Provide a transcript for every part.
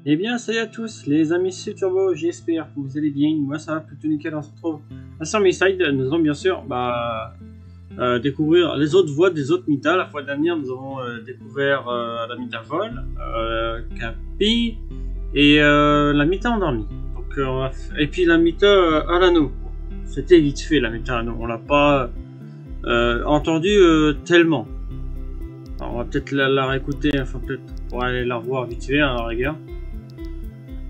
Eh bien, salut à tous, les amis, c'est Turbo, j'espère que vous allez bien. Moi, ça va plutôt nickel. On se retrouve à Summerside. Nous allons bien sûr découvrir les autres voies des autres Mythas. La fois dernière, nous avons découvert la Mytha Vol, Capi et la Mytha Endormie. Donc, et puis la Mytha à l'anneau. C'était vite fait la Mytha à l'anneau. On l'a pas entendu tellement. Alors, on va peut-être la réécouter, enfin peut-être pour aller la revoir vite fait, à la rigueur.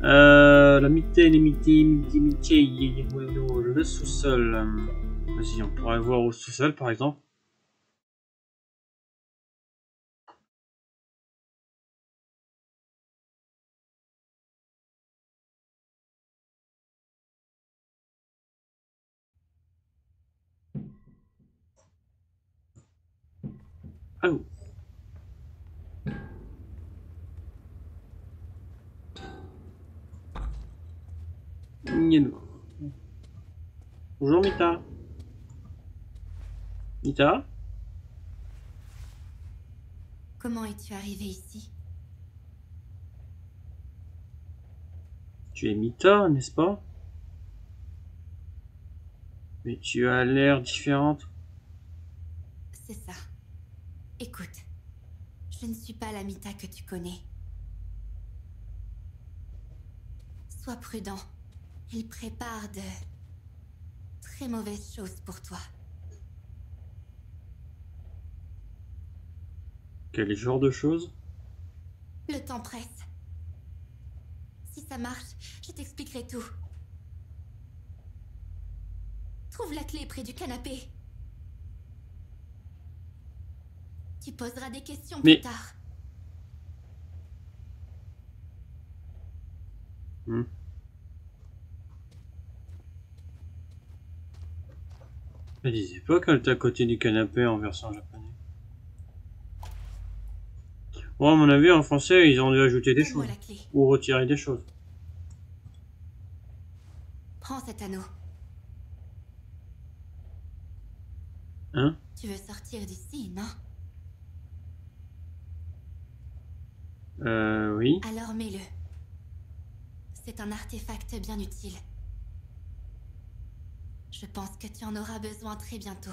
La mythé, le sous-sol. Vas-y, on pourrait voir au sous-sol par exemple. Allô. Bonjour Mita. Mita? Comment es-tu arrivé ici? Tu es Mita, n'est-ce pas? Mais tu as l'air différente. C'est ça. Écoute, je ne suis pas la Mita que tu connais. Sois prudent. Il prépare de très mauvaises choses pour toi. Quel genre de choses? Le temps presse. Si ça marche, je t'expliquerai tout. Trouve la clé près du canapé. Tu poseras des questions plus tard. Elle disait pas qu'elle était à côté du canapé en version japonaise. Bon, à mon avis, en français, ils ont dû ajouter des choses. Ou retirer des choses. Prends cet anneau. Hein? Tu veux sortir d'ici, non? Oui. Alors mets-le. C'est un artefact bien utile. Je pense que tu en auras besoin très bientôt.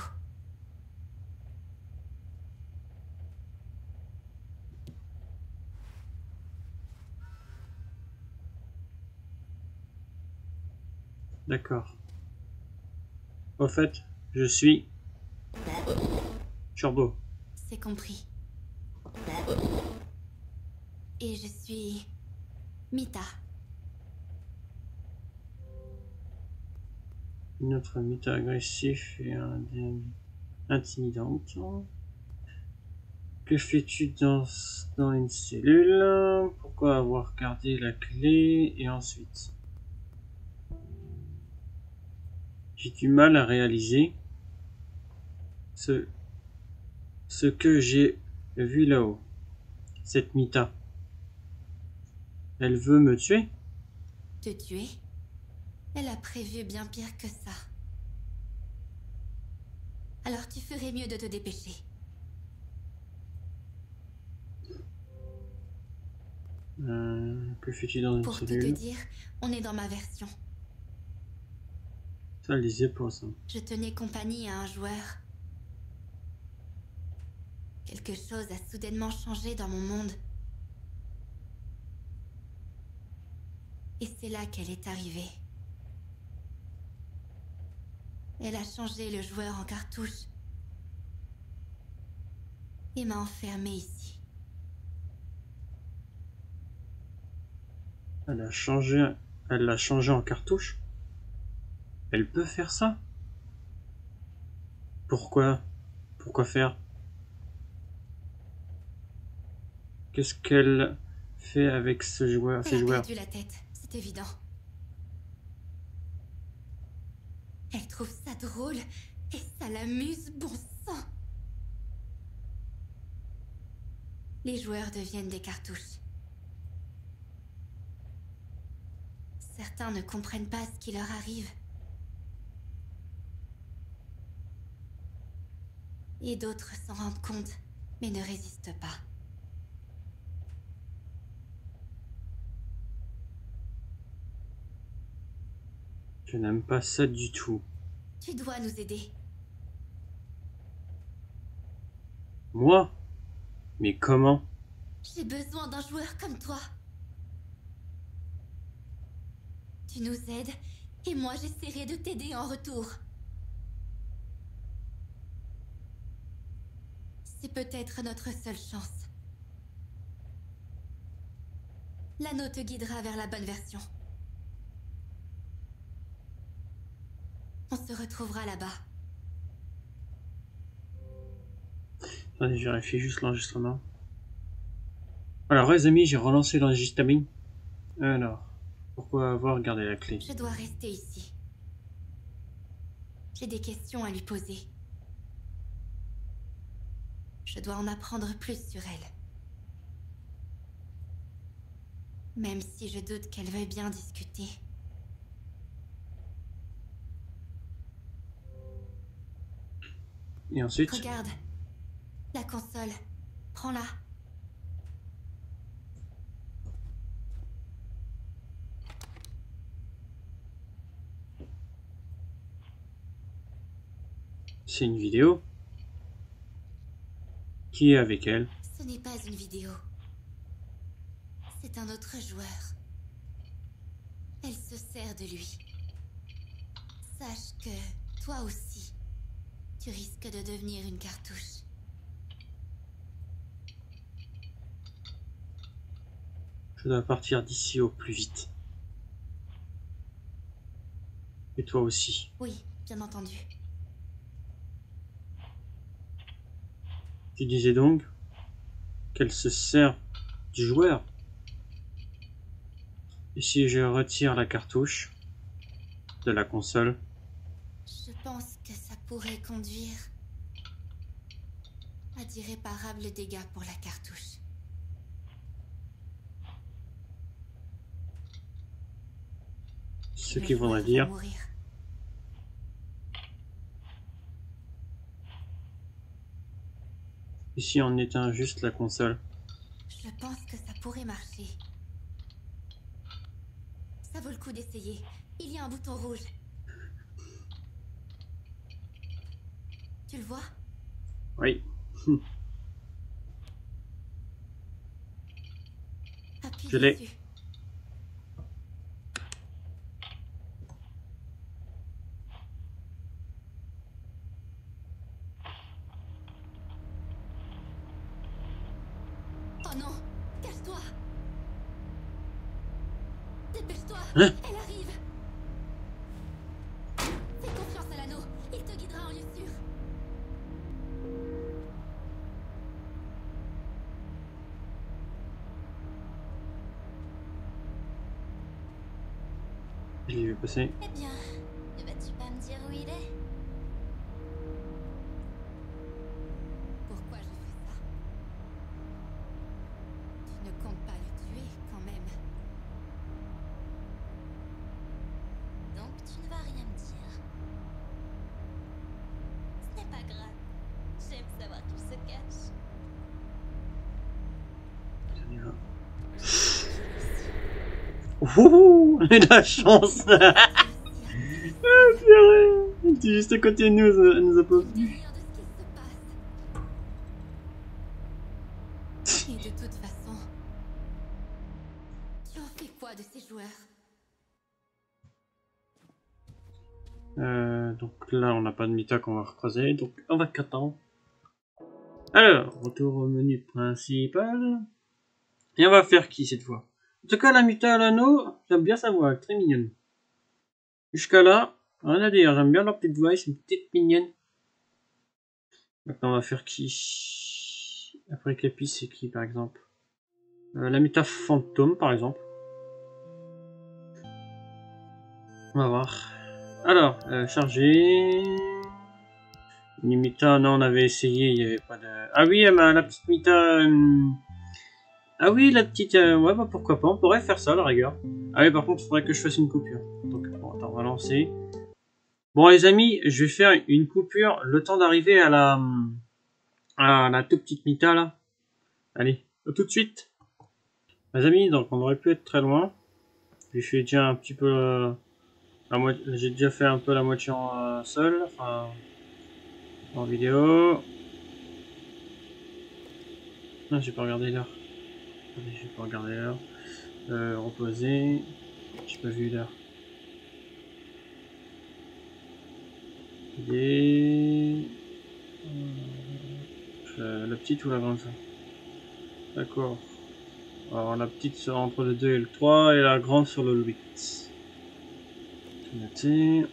D'accord. Au fait, je suis Turbo. C'est compris. Et je suis Mita. Notre Mita agressif et intimidante. Que fais-tu dans une cellule? Pourquoi avoir gardé la clé? Et ensuite, j'ai du mal à réaliser ce que j'ai vu là-haut. Cette Mita. Elle veut me tuer? Te tuer? Elle a prévu bien pire que ça. Alors tu ferais mieux de te dépêcher. Que fais-tu dans une Pour cellule? tout te dire, on est dans ma version. Ça le disait pas, ça. Je tenais compagnie à un joueur. Quelque chose a soudainement changé dans mon monde. Et c'est là qu'elle est arrivée. Elle a changé le joueur en cartouche. Et m'a enfermée ici. Elle l'a changé en cartouche? Elle peut faire ça? Pourquoi? Pourquoi faire? Qu'est-ce qu'elle fait avec ces joueurs? Elle a perdu la tête, c'est évident. Elle trouve ça drôle et ça l'amuse, bon sang. Les joueurs deviennent des cartouches. Certains ne comprennent pas ce qui leur arrive. Et d'autres s'en rendent compte, mais ne résistent pas. Je n'aime pas ça du tout. Tu dois nous aider. Moi? Mais comment? J'ai besoin d'un joueur comme toi. Tu nous aides et moi j'essaierai de t'aider en retour. C'est peut-être notre seule chance. L'anneau te guidera vers la bonne version. On se retrouvera là-bas. Attendez, je vérifie juste l'enregistrement. Alors, les amis, j'ai relancé l'enregistrement. Alors, pourquoi avoir gardé la clé? Je dois rester ici. J'ai des questions à lui poser. Je dois en apprendre plus sur elle. Même si je doute qu'elle veuille bien discuter. Et ensuite? Regarde. La console. Prends-la. C'est une vidéo. Qui est avec elle? Ce n'est pas une vidéo. C'est un autre joueur. Elle se sert de lui. Sache que, toi aussi, tu risques de devenir une cartouche. Je dois partir d'ici au plus vite. Et toi aussi. Oui, bien entendu. Tu disais donc qu'elle se sert du joueur. Et si je retire la cartouche de la console? Je pense que ça pourrait conduire à d'irréparables dégâts pour la cartouche. Ce Le qui voudrait joueur va dire... mourir. Et si on éteint juste la console? Je pense que ça pourrait marcher. Ça vaut le coup d'essayer. Il y a un bouton rouge. Tu le vois? Oui. Appuie Je l'ai. dessus. Oh non! Cache-toi! Dépêche-toi! Hein? Elle arrive! Fais confiance à l'anneau. Il te guidera en lieu sûr. Je l'ai vu passer. Eh bien, ne vas-tu pas me dire où il est? Pourquoi je fais ça? Tu ne comptes pas le tuer, quand même. Donc tu ne vas rien me dire. Ce n'est pas grave. J'aime savoir qu'il se cache. On y va. Ouh, la chance! Ah, purée. Elle était juste à côté de nous, elle nous a pas vu. Rien de ce qu'il se passe. Et de toute façon, tu en fais quoi de ces joueurs? Donc là, on n'a pas de Mita qu'on va recroiser, donc on va qu'attendre. Alors, retour au menu principal. Et on va faire qui cette fois? En tout cas, la Mita à l'anneau, j'aime bien sa voix, elle est très mignonne. Jusqu'à là, rien à dire, j'aime bien leur petite voix, c'est une petite mignonne. Maintenant, on va faire qui? Après Capi, c'est qui par exemple? La Mita fantôme par exemple. On va voir. Alors, charger. Une Mita, non, on avait essayé, il n'y avait pas de... Ah oui, la petite Mita... Ah oui, la petite... Ouais, bah pourquoi pas, on pourrait faire ça à la rigueur. Ah oui, par contre, il faudrait que je fasse une coupure. Donc, bon, attends, on va lancer. Bon, les amis, je vais faire une coupure le temps d'arriver à la toute petite Mita, là. Allez, à tout de suite. Les amis, donc on aurait pu être très loin. J'ai fait déjà un petit peu J'ai déjà fait un peu la moitié en seul, enfin en vidéo. Non, j'ai pas regardé l'heure. Attendez, j'ai pas regardé l'heure. Reposer. J'ai pas vu l'heure. Il est... la petite ou la grande ça? D'accord. Alors la petite sera entre le 2 et le 3 et la grande sur le 8. C'est noté.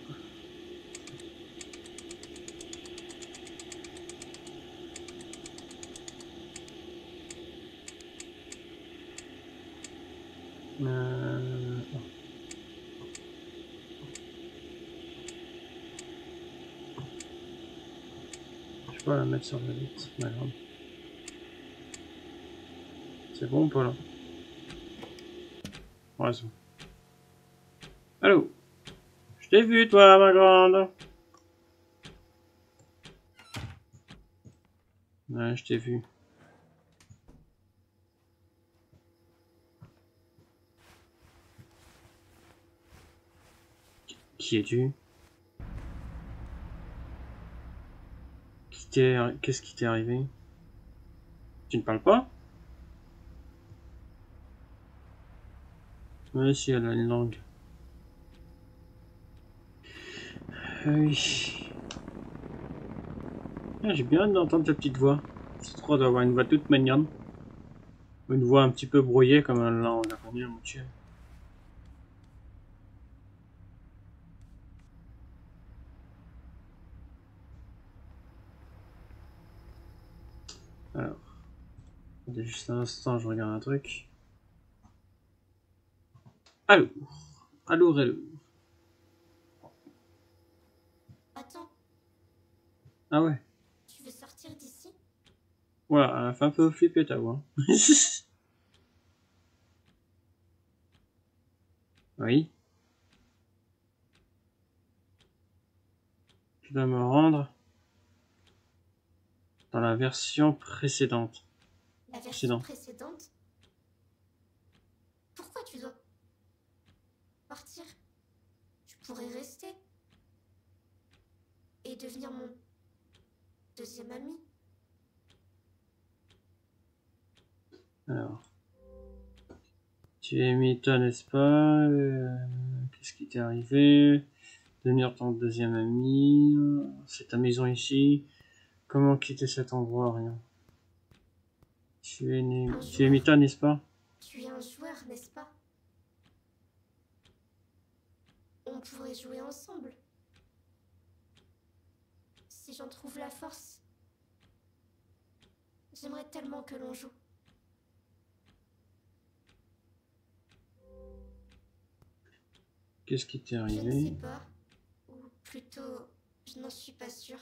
Je peux la mettre sur le 8. D'accord. C'est bon ou pas là? Ouais, c'est bon. Allô? Je t'ai vu toi, ma grande. Ouais, je t'ai vu. Qui es-tu? Qu'est-ce qui t'est arrivé? Tu ne parles pas? Oui, si, elle a une langue. Oui. Ah, j'ai bien hâte d'entendre ta petite voix. Je crois d'avoir une voix toute mignonne. Une voix un petit peu brouillée comme on la connaît à Moutier. Alors, attendez juste un instant, je regarde un truc. Allô? Allô, allô? Attends, Ah ouais. tu veux sortir d'ici? Voilà, elle fait un peu flipper ta voix. Oui. Je dois me rendre dans la version précédente. La version précédente? Pourquoi tu dois partir? Tu pourrais rester et devenir mon deuxième ami. Alors, tu es Mita, n'est-ce pas? Qu'est-ce qui t'est arrivé? Devenir ton deuxième ami. C'est ta maison ici. Comment quitter cet endroit? Rien. Tu es Mita, n'est-ce pas? Tu es un joueur, n'est-ce pas? On pourrait jouer ensemble. Si j'en trouve la force. J'aimerais tellement que l'on joue. Qu'est-ce qui t'est Je ne sais arrivé? pas. Ou plutôt, je n'en suis pas sûre.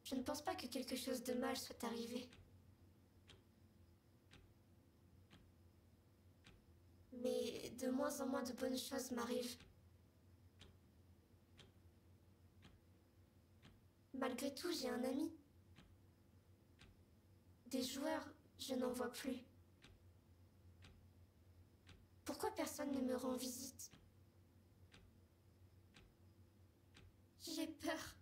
Je ne pense pas que quelque chose de mal soit arrivé. Mais de moins en moins de bonnes choses m'arrivent. Malgré tout, j'ai un ami. Des joueurs, je n'en vois plus. Pourquoi personne ne me rend visite? J'ai peur.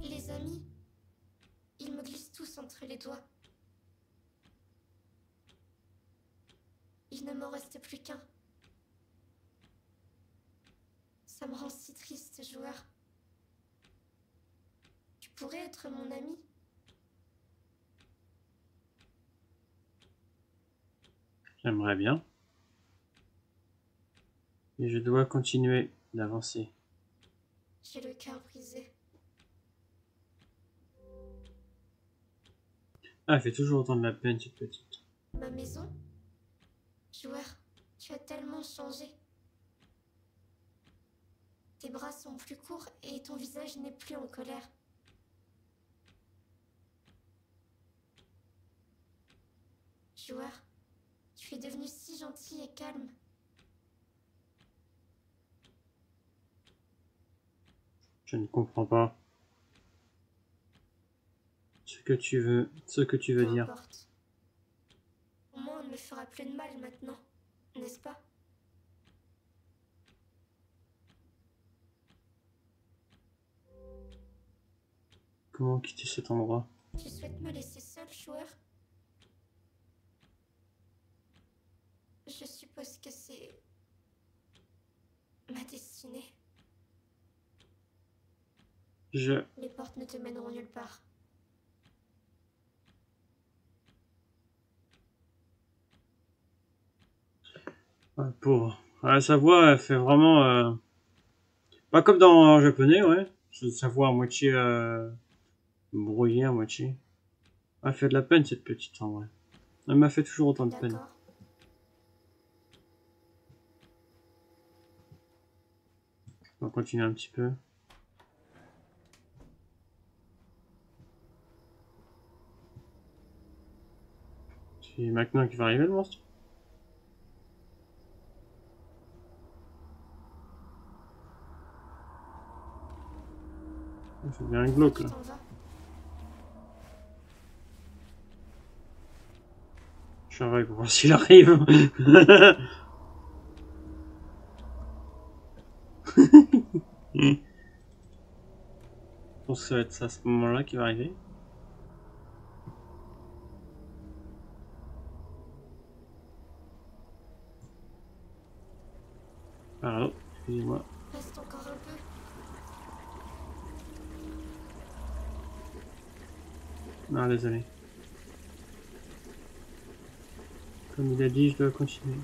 Les amis, ils me glissent tous entre les doigts. Il ne m'en reste plus qu'un. Ça me rend si triste, joueur. Tu pourrais être mon ami? J'aimerais bien. Mais je dois continuer d'avancer. J'ai le cœur brisé. Ah, elle fait toujours autant de la peine, cette petite. Ma maison? Joueur, tu as tellement changé. Tes bras sont plus courts et ton visage n'est plus en colère. Joueur, tu es devenu si gentil et calme. Je ne comprends pas ce que tu veux dire. Peu importe. Au lui fera plus de mal maintenant, n'est-ce pas? Comment quitter cet endroit? Tu souhaites me laisser seul, joueur? Je suppose que c'est ma destinée. Les portes ne te mèneront nulle part. Ah, pauvre. Ah, sa voix, elle fait vraiment... Pas comme dans en japonais, ouais. Sa voix à moitié brouillée, à moitié. Elle fait de la peine, cette petite, en vrai. Elle m'a fait toujours autant de peine. D'accord. On va continuer un petit peu. C'est maintenant qu'il va arriver, le monstre. C'est bien glauque, là. Je surveille pour voir s'il arrive. Je pense que ça va être ça à ce moment-là qui va arriver. Pardon, excusez-moi. Reste encore un peu. Non, désolé. Comme il a dit, je dois continuer.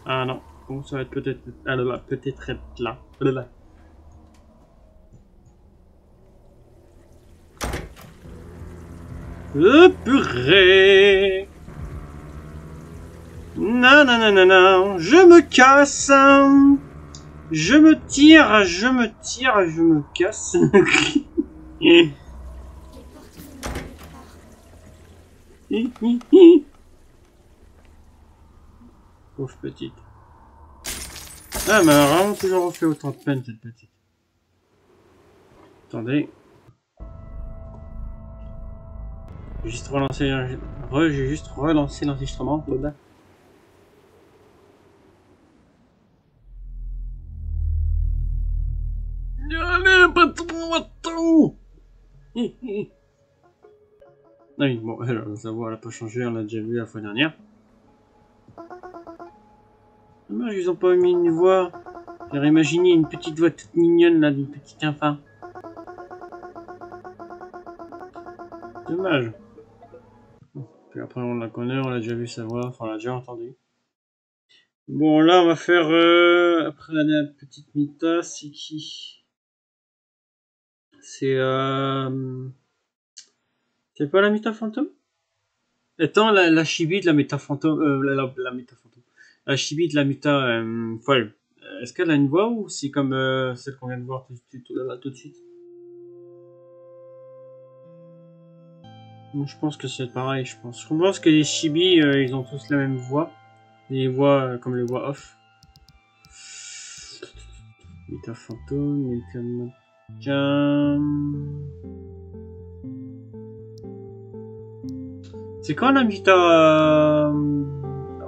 Ah non, bon, ça va être peut-être... Ah là, peut-être être là. Là. Purée! Non, non, non, non, non, je me casse! Je me tire, je me casse. Les portes ne mèneront nulle part. Pauvre petite. Ah, mais elle a vraiment toujours fait autant de peine, cette petite. Attendez. J'ai juste relancé l'enregistrement. Là. Allez, attends. Ah oui, bon, alors, sa voix, elle a pas changé, on l'a déjà vu la fois dernière. Dommage, ils ont pas mis une voix. J'aurais imaginé une petite voix toute mignonne, là, d'une petite enfant. Dommage. Puis après, on la connaît, on l'a déjà vu sa voix, enfin, on l'a déjà entendu. Bon, là, on va faire, après la petite Mita, c'est qui? C'est pas la Mita fantôme? Étant la chibi de la Mita fantôme, la Mita fantôme. La chibi de la Mita folle. Est-ce qu'elle a une voix ou c'est comme celle qu'on vient de voir tout de suite? Je pense que c'est pareil, je pense. Je pense que les chibi, ils ont tous la même voix. Les voix comme les voix off. Mita fantôme, Mita Machin. C'est quand la Mita Ah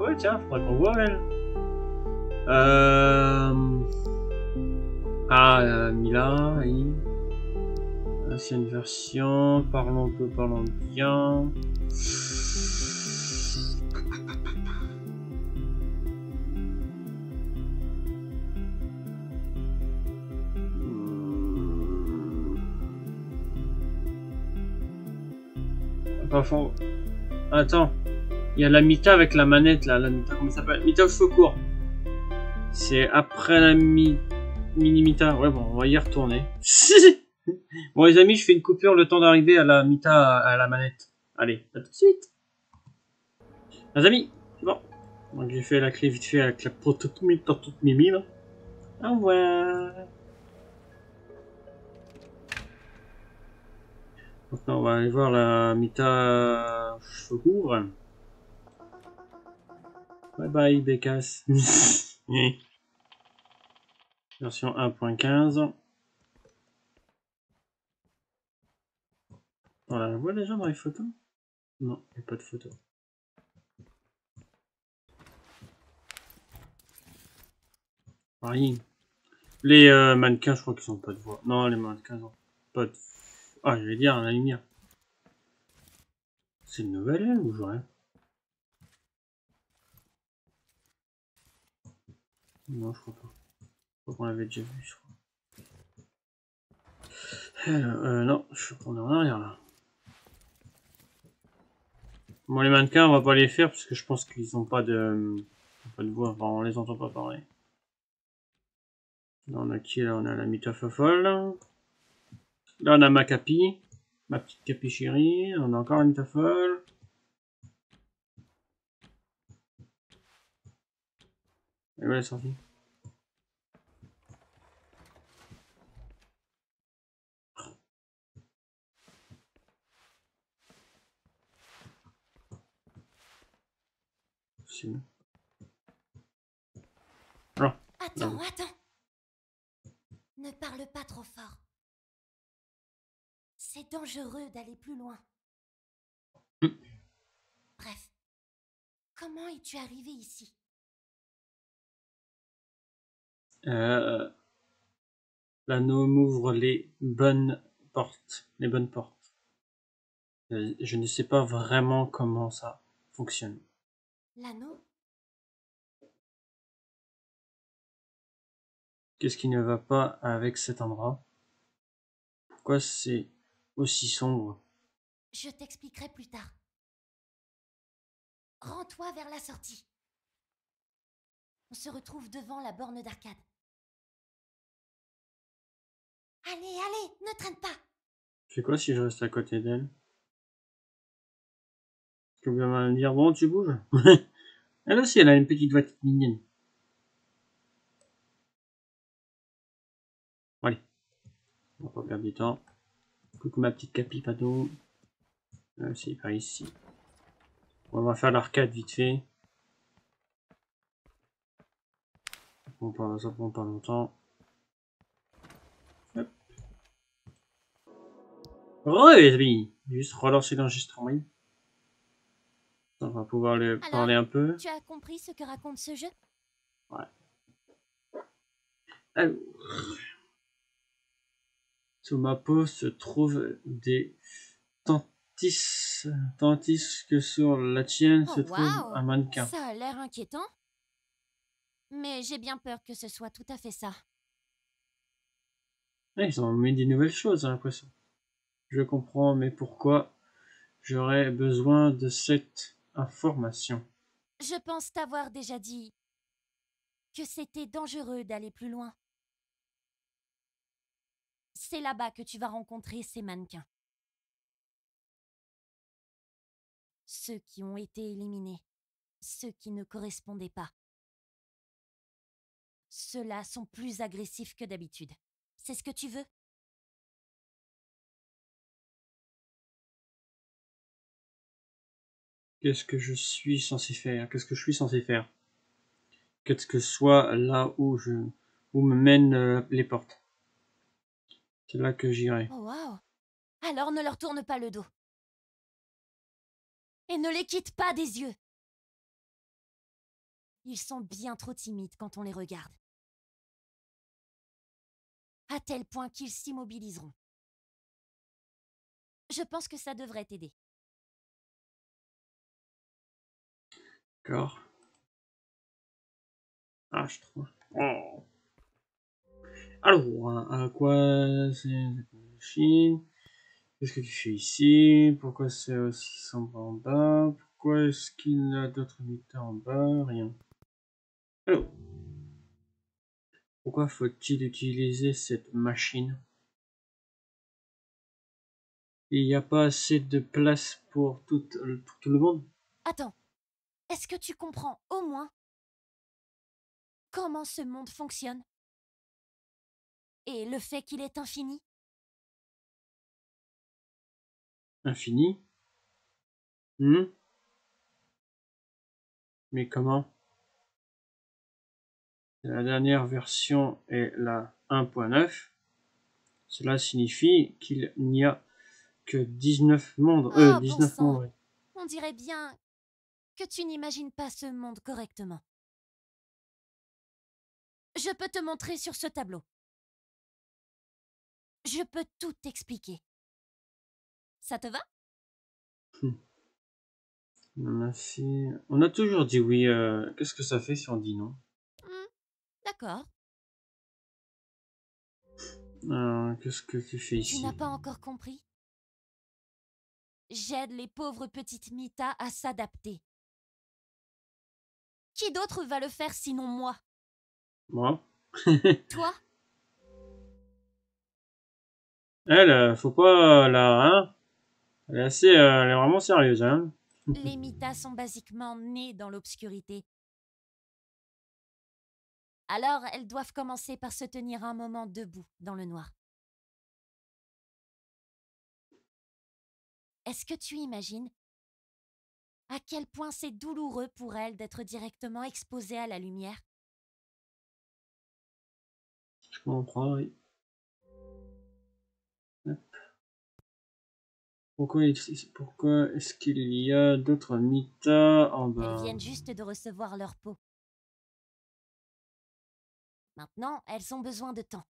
ouais, tiens, faudrait qu'on voit elle. Mila, oui. Ancienne version, parlons peu, parlons bien. Parfois. Attends. Il y a la Mita avec la manette là. La Mita, comment ça s'appelle? Mita aux cheveux courts. C'est après la mini-Mita. Ouais, bon, on va y retourner. Bon, les amis, je fais une coupure le temps d'arriver à la Mita à la manette. Allez, à tout de suite. Les amis, c'est bon. Donc, j'ai fait la clé vite fait avec la prototomite toute mimi là. Au revoir. Maintenant, on va aller voir la Mita cheveux courts. Bye bye, Bécasse. Version 1.15. On la voit déjà dans les photos? Non, il n'y a pas de photos. Rien. Les mannequins, je crois qu'ils ont pas de voix. Non, les mannequins ont pas de... Ah, je vais dire la lumière. C'est une nouvelle, elle, ou j'aurais... Non, je crois pas. Je crois qu'on l'avait déjà vu, je crois. Non, je crois qu'on est en arrière, là. Bon, les mannequins, on va pas les faire, parce que je pense qu'ils ont pas de... pas de voix, enfin, on les entend pas parler. Là, on a qui, là? On a la Mitafofol. Là, on a ma Capi. Ma petite Capi chérie. On a encore la Mitafol. Et où elle est sortie? C'est où? Ah, Attends, attends. Ne parle pas trop fort. C'est dangereux d'aller plus loin. Bref. Comment es-tu arrivé ici? l'anneau m'ouvre les bonnes portes. Les bonnes portes. Je ne sais pas vraiment comment ça fonctionne. L'anneau? Qu'est-ce qui ne va pas avec cet endroit? Pourquoi c'est aussi sombre? Je t'expliquerai plus tard. Rends-toi vers la sortie. On se retrouve devant la borne d'arcade. Allez, allez, ne traîne pas. Je fais quoi si je reste à côté d'elle? Tu vas me dire, bon, tu bouges? Elle aussi, elle a une petite voix mignonne. Allez, on va pas perdre du temps. Coucou ma petite Capi Pado. C'est par ici. On va faire l'arcade vite fait. Ça prend pas longtemps. Hop. Ouais, les amis. Juste relancer l'enregistrement. On va pouvoir le parler un peu. Tu as compris ce que raconte ce jeu? Ouais. Alors, sous ma peau se trouvent des tandis que sur la tienne se trouve un mannequin. Ça a l'air inquiétant. Mais j'ai bien peur que ce soit tout à fait ça. Ouais, ils ont mis des nouvelles choses, j'ai l'impression. Je comprends, mais pourquoi j'aurais besoin de cette information? Je pense t'avoir déjà dit que c'était dangereux d'aller plus loin. C'est là-bas que tu vas rencontrer ces mannequins. Ceux qui ont été éliminés. Ceux qui ne correspondaient pas. Ceux-là sont plus agressifs que d'habitude. C'est ce que tu veux? Qu'est-ce que je suis censé faire? Qu'est-ce que je suis censé faire? Qu'est-ce que soit là où me mènent les portes? C'est là que j'irai. Oh waouh! Alors ne leur tourne pas le dos. Et ne les quitte pas des yeux. Ils sont bien trop timides quand on les regarde. À tel point qu'ils s'immobiliseront. Je pense que ça devrait t'aider. D'accord. Ah, je trouve. Oh. Alors, à quoi c'est cette machine? Qu'est-ce que tu fais ici? Pourquoi c'est aussi sombre en bas? Pourquoi est-ce qu'il y a d'autres unités en bas? Rien. Alors, pourquoi faut-il utiliser cette machine? Il n'y a pas assez de place pour tout le monde? Attends, est-ce que tu comprends au moins comment ce monde fonctionne? Et le fait qu'il est infini? Infini? Mais comment? La dernière version est la 1.9. Cela signifie qu'il n'y a que 19 mondes. Oh, 19 bon sang. mondes, oui. On dirait bien que tu n'imagines pas ce monde correctement. Je peux te montrer sur ce tableau. Je peux tout t'expliquer. Ça te va? Merci. On a toujours dit oui. Qu'est-ce que ça fait si on dit non? D'accord. Qu'est-ce que tu fais Tu ici? n'as pas encore compris? J'aide les pauvres petites Mita à s'adapter. Qui d'autre va le faire sinon moi? Moi? Toi? Elle, faut pas là, hein? Elle est assez, elle est vraiment sérieuse, hein? Les Mita sont basiquement nées dans l'obscurité. Alors, elles doivent commencer par se tenir un moment debout dans le noir. Est-ce que tu imagines à quel point c'est douloureux pour elles d'être directement exposées à la lumière? Je comprends, oui. Hop. Pourquoi est-ce qu'il y a d'autres Mita en Elles bas? viennent juste de recevoir leur peau. Maintenant, elles ont besoin de temps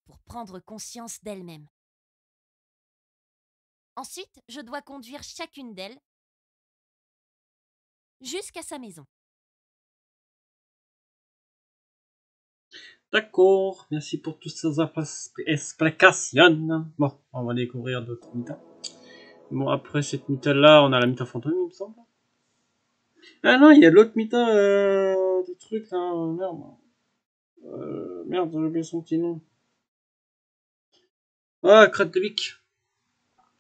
pour prendre conscience d'elles-mêmes. Ensuite, je dois conduire chacune d'elles jusqu'à sa maison. D'accord, merci pour toutes ces explications. Bon, on va découvrir d'autres Mita. Bon, après cette Mita-là, on a la Mita fantôme, il me semble. Ah non, il y a l'autre Mita du truc là, merde. Merde, j'ai oublié son petit nom. Ah, crête de bique.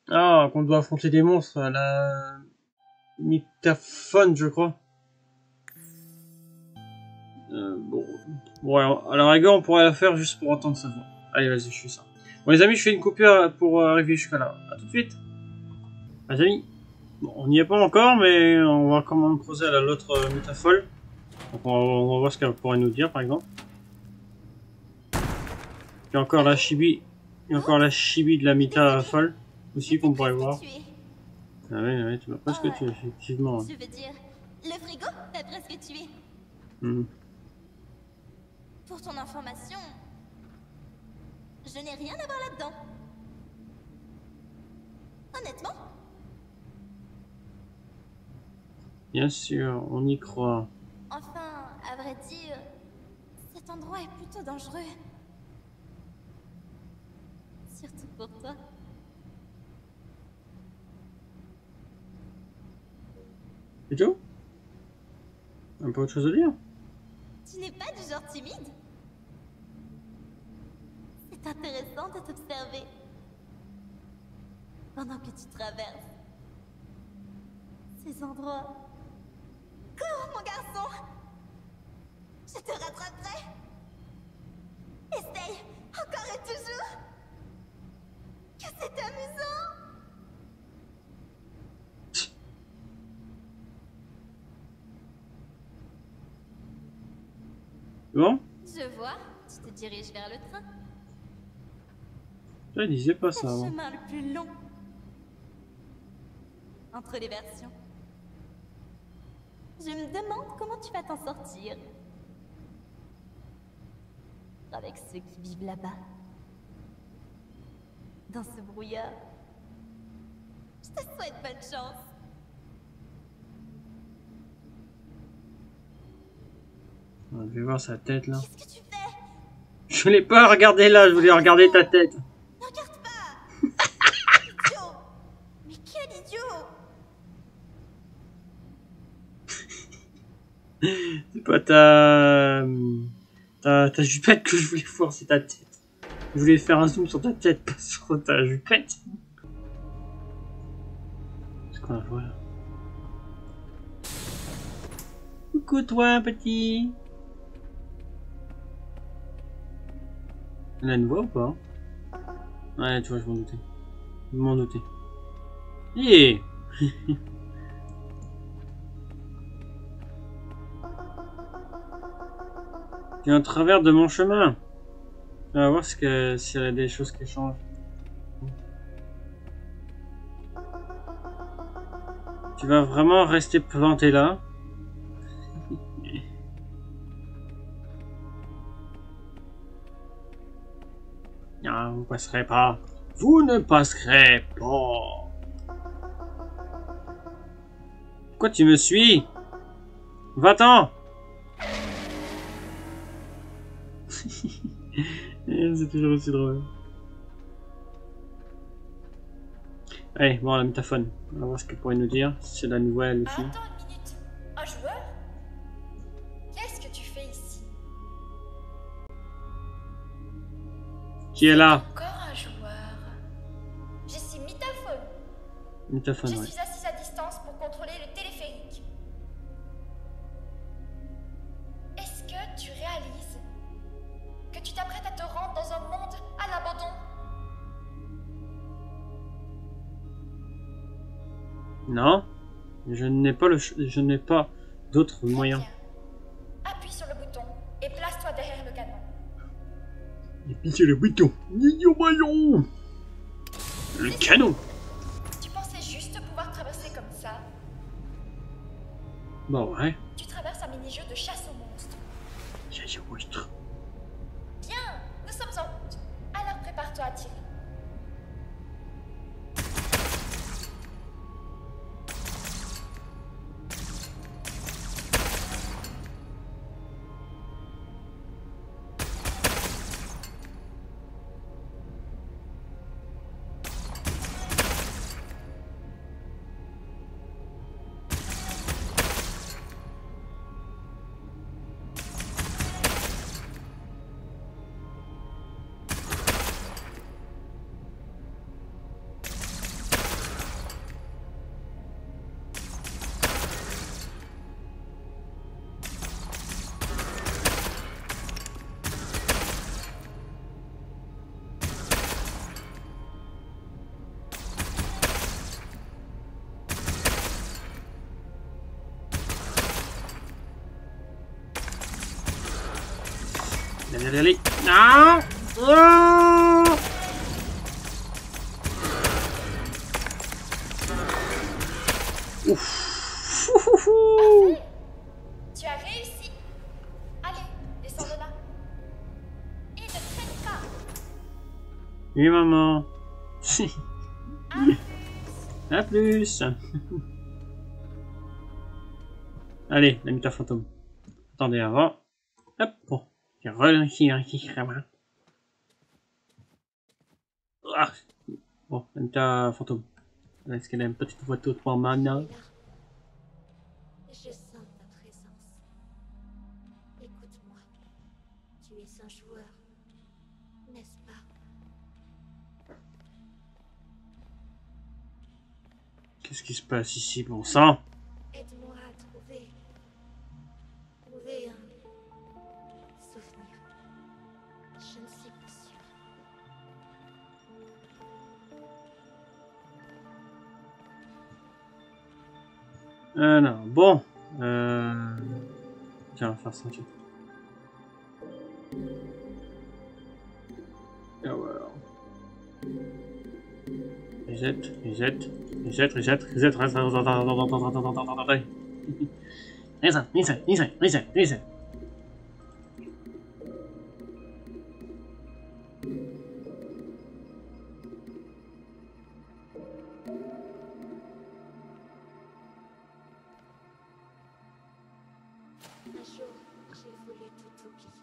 Ah, qu'on doit affronter des monstres, la Mitaphone, je crois. Bon, à la rigueur, on pourrait la faire juste pour entendre sa voix. Allez, vas-y, je fais ça. Bon, les amis, je fais une coupure pour arriver jusqu'à là. A tout de suite. Les amis, bon, on n'y est pas encore, mais on va quand même creuser à l'autre métaphole. Donc, on va voir ce qu'elle pourrait nous dire, par exemple. Il y a encore la chibi. Il y a encore la chibi de la Mita folle aussi qu'on pourrait voir. Ah ouais, tu m'as presque tué, effectivement. Je veux dire, le frigo t'a presque tué. Pour ton information, je n'ai rien à voir là-dedans. Honnêtement. Bien sûr, on y croit. Enfin, à vrai dire, cet endroit est plutôt dangereux. Surtout pour toi. C'est tout? Un peu autre chose à dire? Tu n'es pas du genre timide. C'est intéressant de t'observer pendant que tu traverses ces endroits. Cours, mon garçon! Je te rattraperai! Essaye, encore et toujours! Que c'est amusant! Bon? Je vois, tu te diriges vers le train. Je disais pas ça C'est le avant. chemin le plus long entre les versions. Je me demande comment tu vas t'en sortir. Avec ceux qui vivent là-bas. Dans ce brouillard. Je te souhaite bonne chance. Je vais voir sa tête là. Qu'est-ce que tu fais? Je voulais pas regarder là, je voulais regarder ta tête. Ne regarde pas. Idiot. Mais quel idiot. C'est pas ta jupette que je voulais voir, c'est ta tête. Je voulais faire un zoom sur ta tête, pas sur ta jupette. C'est quoi la voix là? Coucou toi petit. Elle a une voix ou pas? Ouais, tu vois, je m'en doutais. Je m'en doutais. Yeah. Tu es en travers de mon chemin. On va voir si elle a des choses qui changent. Tu vas vraiment rester planté là? Ah, vous passerez pas. Vous ne passerez pas. Pourquoi tu me suis? Va-t'en. C'est toujours aussi drôle. Allez, bon, la métaphone. On va voir ce qu'elle pourrait nous dire. C'est la nouvelle aussi. Attends une minute. Un joueur? Qu'est-ce que tu fais ici? Qui est là? Encore un joueur. Je suis Mitaphone. Métaphone, Je ouais. suis assise à distance pour contrôler le téléphérique. Est-ce que tu réalises que tu t'apprêtes à te rendre dans un monde à l'abandon? Non. Je n'ai pas je n'ai pas d'autres moyens. Bien. Appuie sur le bouton et place-toi derrière le canon. Et puis c'est le bouton. Le canon. Tu pensais juste pouvoir traverser comme ça? Bon, ouais. Tu traverses un mini-jeu de chasse aux monstres. J'ai monstre. Bien, nous sommes en route. Alors prépare-toi à tirer. Allez. Non. Oh. Ouf. Parfait. Tu as réussi. Allez, descends de là. Et ne traîne pas. Oui, maman. À À plus. Allez, la méta fantôme. Attendez avant. Hop. Bon. Ah. Bon, la méta fantôme. Est-ce qu'elle a une petite voix toute pour Mana? Je sens ta présence. Écoute-moi. Tu es un joueur, n'est-ce pas? Qu'est-ce qui se passe ici, bon sang? Aide-moi à trouver un souvenir. Je ne suis pas sûre. Alors, bon. Tiens, on va faire ça. Alors. Reset. Un jour, j'ai voulu tout oublier.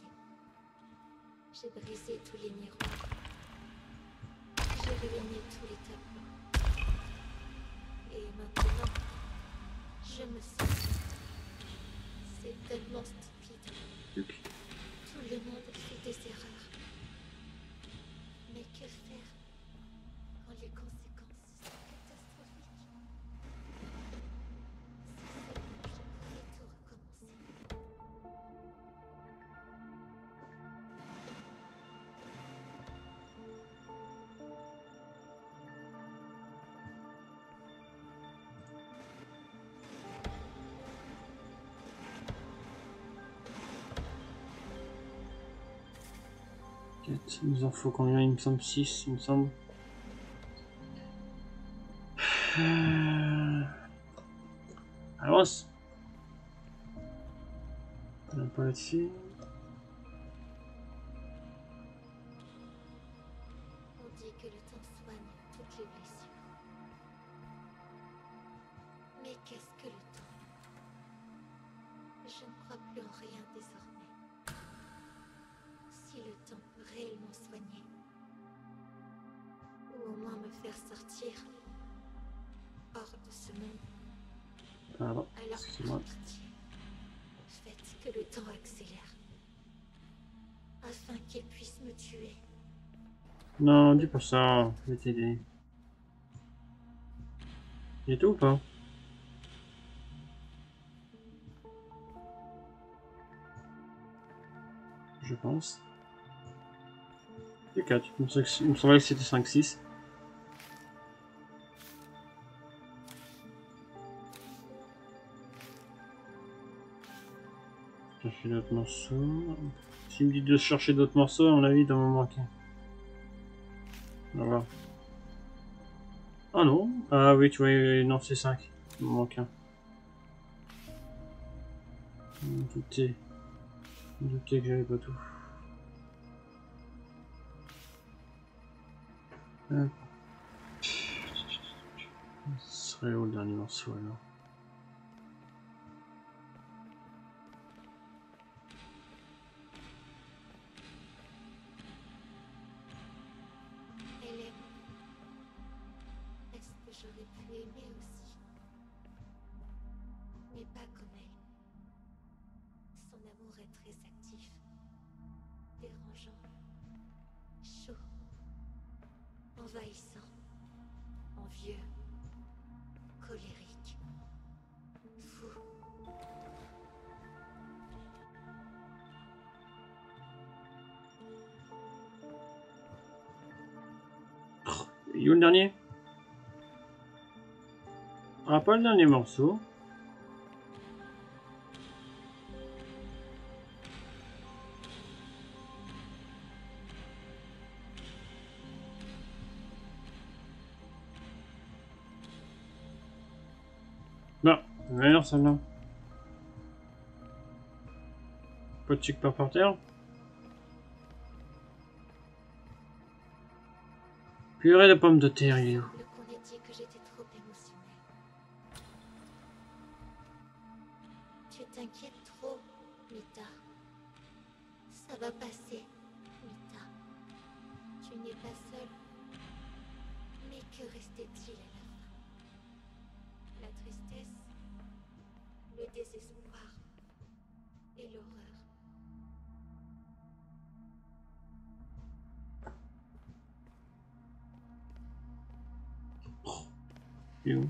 J'ai brisé tous les miroirs. J'ai ruiné tous les tableaux. Et maintenant, je me sens... C'est tellement stupide. Tout le monde fait des erreurs. Mais que faire quand les conséquences sont catastrophiques? Si seulement je pouvais tout recommencer. Il nous en faut combien? Il me semble 6, il me semble. Avance. On n'a pas là-dessus. Excusez-moi. Faites que le temps accélère. Afin qu'il puisse me tuer. Non, dis pas ça, je vais t'aider. Il est tout ou pas? Je pense. C'est 4, il me semblait que c'était 5-6. Chercher d'autres morceaux. S'il me dit de chercher d'autres morceaux, à mon avis, il doit m'en manquer. On va voir. Ah non. Ah oui, tu vois, non, c'est 5. Il m'en manque un. Je me doutais que j'avais pas tout. Hop. Ce serait où le dernier morceau alors? Elle aime. Est-ce que j'aurais pu aimer aussi? Mais pas comme elle. Son amour est très actif, dérangeant, chaud, envahissant, envieux, colérique, fou. Et où le dernier? Ah, pas le dernier morceau. Non, d'ailleurs celle-là. Pas de chic par terre. Purée de pommes de terre, il est où? Il semble qu'on ait dit que j'étais trop émotionnelle. Tu t'inquiètes trop, Mita. Ça va passer, Mita. Tu n'es pas seule. Mais que restait-il à la fin? La tristesse, le désespoir et l'horreur. Il est où?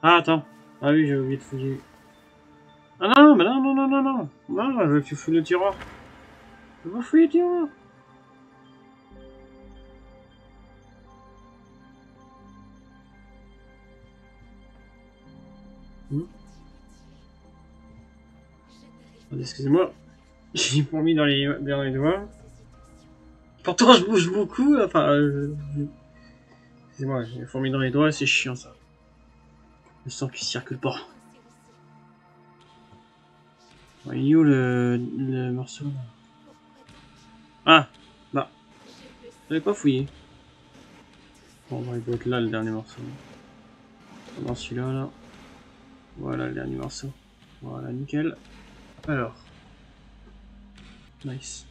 Ah, attends. Ah oui, j'ai oublié de fouiller. Ah non, mais non, non, non, non, non. Non, je veux que tu fouilles le tiroir. Je veux fouiller le tiroir. Excusez-moi. J'ai fourmi dans les doigts. Pourtant, je bouge beaucoup. Enfin, excusez-moi, j'ai fourmi dans les doigts, c'est chiant ça. Le sang qui circule pas. Ouais, il est où le morceau? Ah, là. J'avais pas fouillé. Bon, il doit être là le dernier morceau. Dans celui-là, là. Voilà le dernier morceau. Voilà, nickel. Alors. Nice.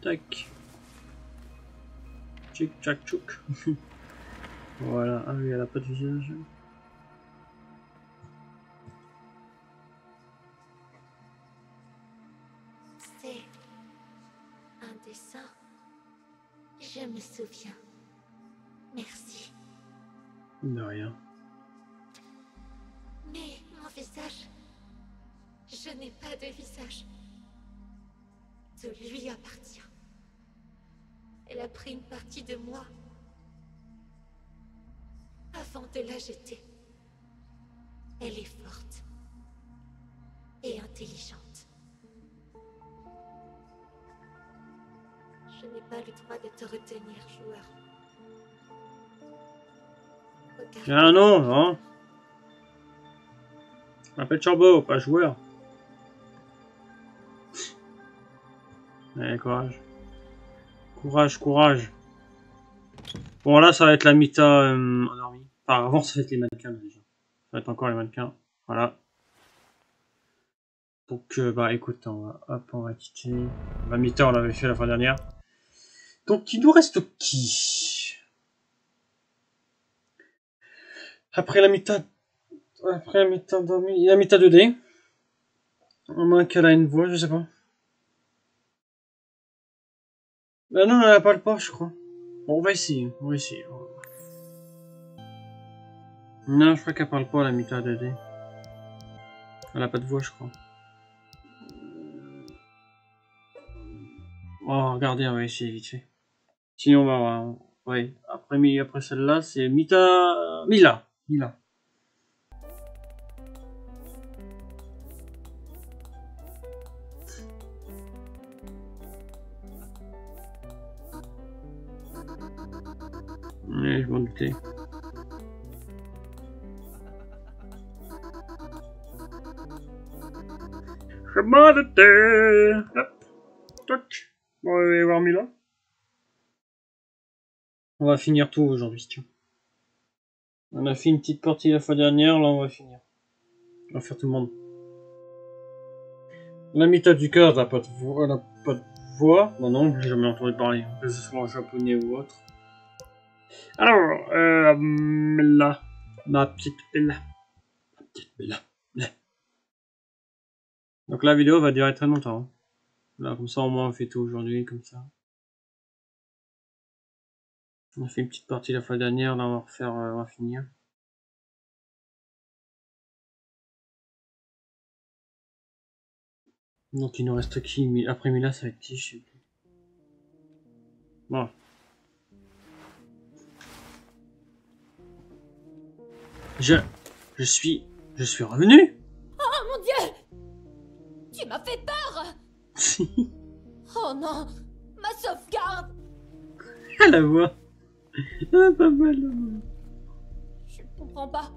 Tac. Tchic tchac tchouk. Voilà, ah oui, elle a pas de visage. C'est un dessin. Je me souviens. Merci. De rien. Mais mon visage, je n'ai pas de visage. Tout lui appartient. Elle a pris une partie de moi avant de la jeter. Elle est forte et intelligente. pas le droit de te retenir, joueur. Regarde. Ah non, non. Je m'appelle Turbo, pas joueur. Allez, courage. Courage, courage. Bon, là, ça va être la Mita endormie. Enfin, avant, ça va être les mannequins, déjà. Ça va être encore les mannequins. Voilà. Donc, bah, écoute, on va quitter. La Mita, on l'avait fait la fois dernière. Donc, il nous reste qui? Après la Mita endormie, il y a la Mita 2D. À moins qu'elle a une voix, je sais pas. Bah non, elle a pas le pas, je crois. Bon, on va essayer, on va essayer. Non, je crois qu'elle parle pas, la Mita 2D. Elle a pas de voix, je crois. Oh, regardez, on va essayer vite fait. Sinon, bah, ouais. Après celle-là, c'est Mila. Ouais, je m'en doutais. Je m'en doutais. Hop. Toc. Bon, on va voir Mila. On va finir tout aujourd'hui, tiens. On a fait une petite partie la fois dernière, là on va finir. On va faire tout le monde. La Mita du cœur, elle n'a pas de voix. Elle a pas de voix. Non, j'ai jamais entendu parler. Que ce soit en japonais ou autre. Alors, Mila. Ma petite Bella. Ma petite Bella. Donc la vidéo va durer très longtemps. Hein. Là, comme ça, au moins, on fait tout aujourd'hui, comme ça. On a fait une petite partie la fois dernière, là, on va refaire, on va finir. Donc, il nous reste qui? Après Mila, ça va être qui? Je sais plus. Bon. Je suis revenu. Oh mon Dieu! Tu m'as fait peur! Oh non! Ma sauvegarde! Ah, la voix. Ah, pas mal, la voix. Je comprends pas.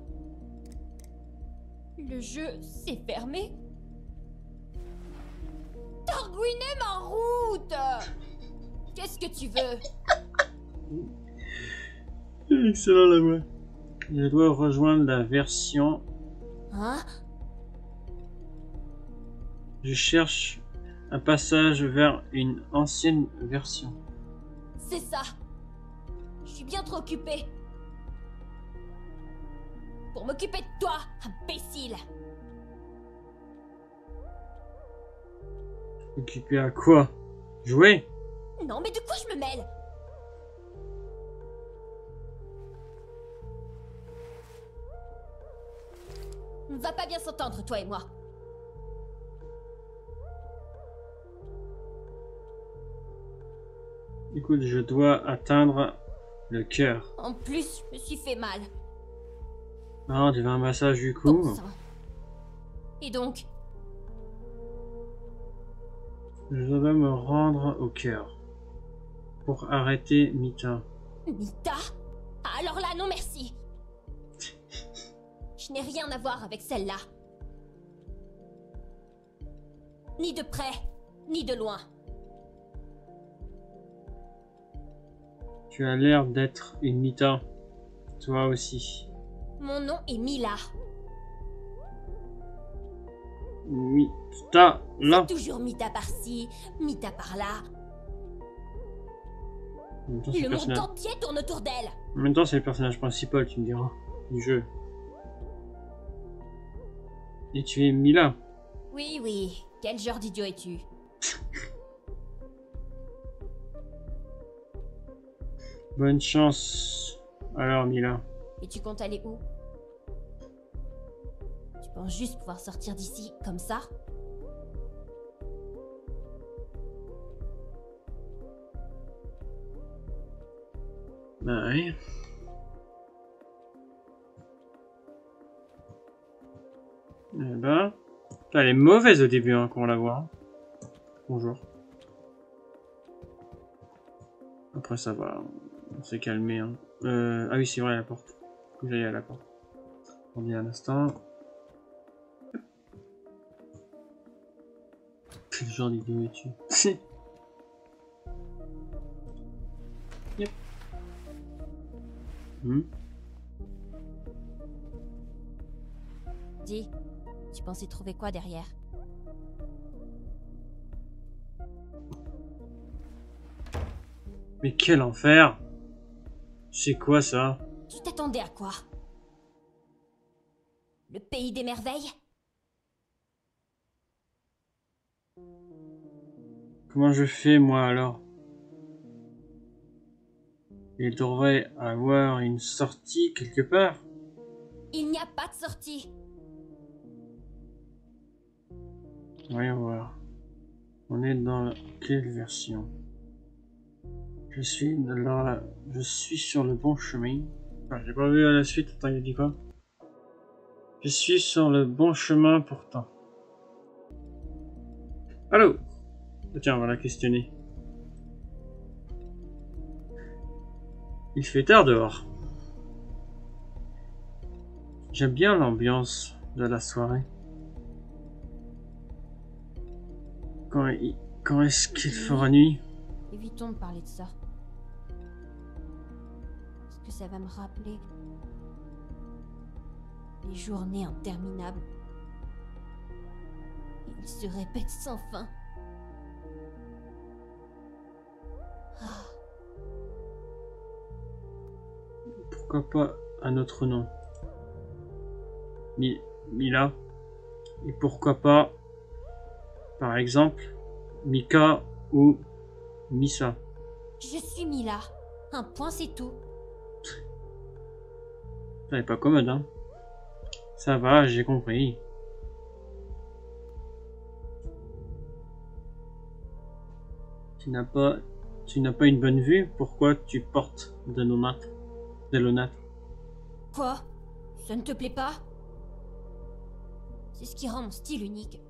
Le jeu s'est fermé? T'as ruiné ma route! Qu'est-ce que tu veux? Excellent, la voix. Je dois rejoindre la version... Hein? Je cherche un passage vers une ancienne version. C'est ça. Je suis bien trop occupée. Pour m'occuper de toi, imbécile. Occupé à quoi? Jouer? Non, mais de quoi je me mêle? On va pas bien s'entendre, toi et moi. Écoute, je dois atteindre le cœur. En plus, je me suis fait mal. Ah, tu veux un massage du cou? Bon sang. Et donc? Je dois me rendre au cœur. Pour arrêter Mita. Mita? Ah, alors là, non merci. Je n'ai rien à voir avec celle-là. Ni de près, ni de loin. Tu as l'air d'être une Mita. Toi aussi. Mon nom est Mila. Mita, là. Toujours Mita par-ci, Mita par-là. En même temps, c'est Le le monde personnage... entier tourne autour d'elle. En même temps, c'est le personnage principal, tu me diras, du jeu. Et tu es Mila. Oui, oui. Quel genre d'idiot es-tu? Bonne chance. Alors, Mila. Et tu comptes aller où? Tu penses juste pouvoir sortir d'ici comme ça? Bah oui. Eh ben... Elle est mauvaise au début, hein, quand on la voit. Bonjour. Après ça va, on s'est calmé. Hein. Ah oui, c'est vrai, la porte. Faut que j'aille à la porte. Attendez un instant. Quel genre d'idée es-tu? Yep. Dis, tu pensais trouver quoi derrière? Mais quel enfer! C'est quoi ça? Tu t'attendais à quoi? Le pays des merveilles? Comment je fais moi alors? Il devrait avoir une sortie quelque part. Il n'y a pas de sortie. Voyons voir. On est dans quelle version? Je suis sur le bon chemin. Ah, j'ai pas vu à la suite. Attends, il a dit quoi? Je suis sur le bon chemin pourtant. Allô? Tiens, on va la questionner. Il fait tard dehors. J'aime bien l'ambiance de la soirée. Quand est-ce qu'il fera nuit? Évitons de parler de ça. Parce que ça va me rappeler les journées interminables. Ils se répètent sans fin. Ah. Pourquoi pas un autre nom? Mila. Et pourquoi pas, par exemple, Mika ou Misa? Je suis Mila. Un point, c'est tout. Ça n'est pas commode, hein? Ça va, j'ai compris. Tu n'as pas une bonne vue? Pourquoi tu portes de l'onate? Quoi? Ça ne te plaît pas? C'est ce qui rend mon style unique.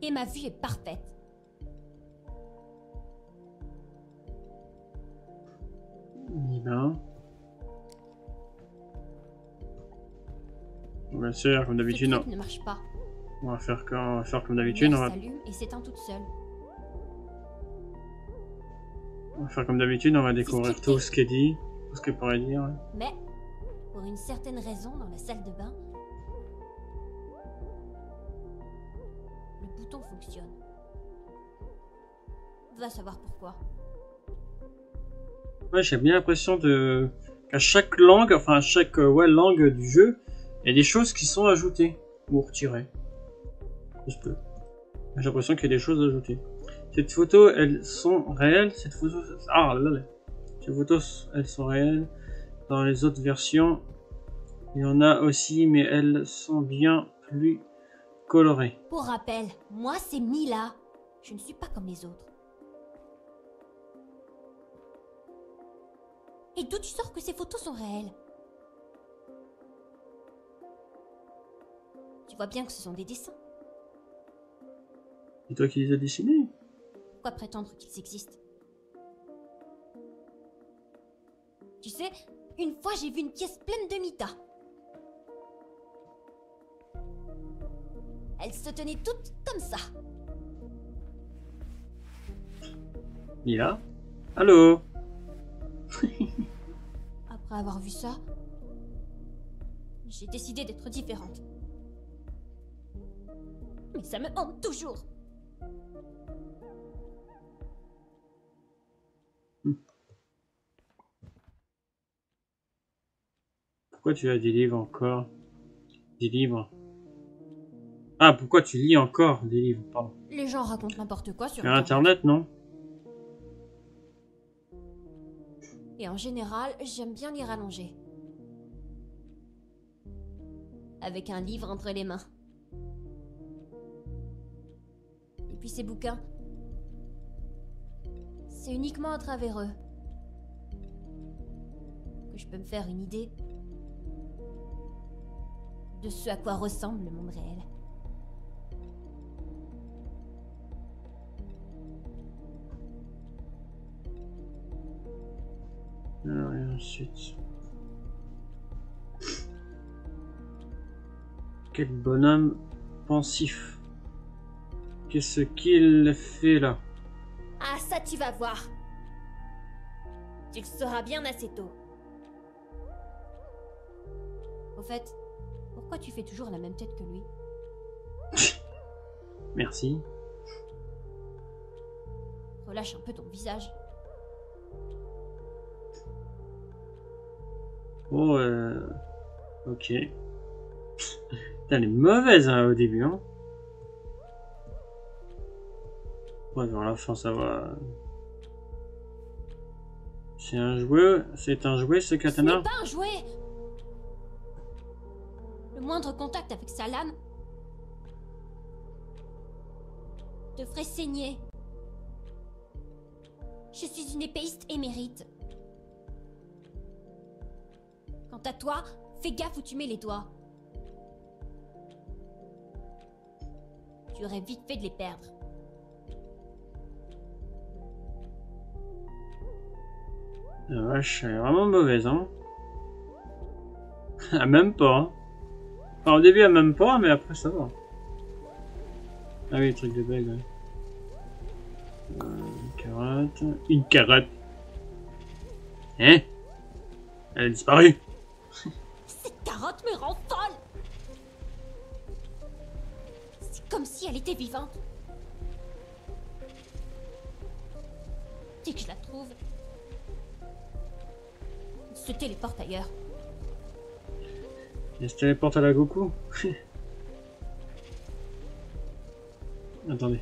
Et ma vue est parfaite. Bien. Bien sûr, comme d'habitude, Ce non. truc ne marche pas. On va faire comme d'habitude. Elle s'allume et s'éteint toute seule. On va faire comme d'habitude. On va découvrir tout ce qu'elle dit, tout ce qu'elle pourrait dire. Ouais. Mais, pour une certaine raison, dans la salle de bain, le bouton fonctionne. Va savoir pourquoi. Ouais, j'ai bien l'impression qu'à chaque langue, enfin à chaque langue du jeu, il y a des choses qui sont ajoutées ou retirées. Je peux. J'ai l'impression qu'il y a des choses ajoutées. Ces photos, elles sont réelles. Ces photos, ces photos, elles sont réelles. Dans les autres versions, il y en a aussi, mais elles sont bien plus colorées. Pour rappel, moi c'est Mila. Je ne suis pas comme les autres. Et d'où tu sors que ces photos sont réelles? Tu vois bien que ce sont des dessins. C'est toi qui les as dessinés? Pourquoi prétendre qu'ils existent? Tu sais, une fois j'ai vu une pièce pleine de Mita. Elles se tenaient toutes comme ça. Mila? Allô? Après avoir vu ça, j'ai décidé d'être différente. Mais ça me hante toujours. Pourquoi tu as des livres encore? Des livres? Ah, pourquoi tu lis encore des livres? Pardon. Les gens racontent n'importe quoi sur Internet, non? Et en général, j'aime bien lire allongé. Avec un livre entre les mains. Et puis ces bouquins, c'est uniquement à travers eux que je peux me faire une idée de ce à quoi ressemble le monde réel. Alors, et ensuite... Quel bonhomme pensif. Qu'est-ce qu'il fait là? Ah, ça tu vas voir. Tu le sauras bien assez tôt. Au fait, pourquoi tu fais toujours la même tête que lui? Merci. Relâche un peu ton visage. Oh, ok. Putain, elle est mauvaise hein, au début. Hein. Ouais, vers la fin, ça va. C'est un jouet ce Ce katana? n'est pas un jouet. Le moindre contact avec sa lame te ferait saigner. Je suis une épéiste émérite. Quant à toi, fais gaffe où tu mets les doigts. Tu aurais vite fait de les perdre. La vache, elle est vraiment mauvaise, hein. Ah, même pas, hein. Enfin, au début, elle même pas, mais après, ça va. Ah oui, le truc de bug, ouais. Une carotte. Une carotte. Hein? Elle a disparu. Cette carotte me rend folle. C'est comme si elle était vivante. Dès que je la trouve, elle se téléporte ailleurs. Elle se téléporte à la Goku. Attendez.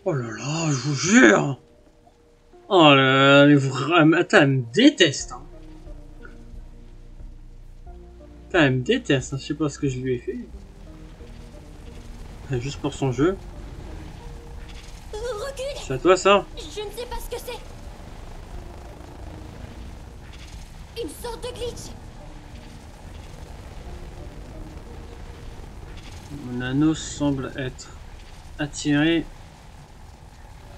Oh là là, je vous jure. Oh là là, elle est vraiment... Attends, elle me déteste. Hein. Attends, elle me déteste. Hein. Je sais pas ce que je lui ai fait. Juste pour son jeu. Recule! C'est à toi ça? Je ne sais pas ce que c'est. Une sorte de glitch. Mon anneau semble être attiré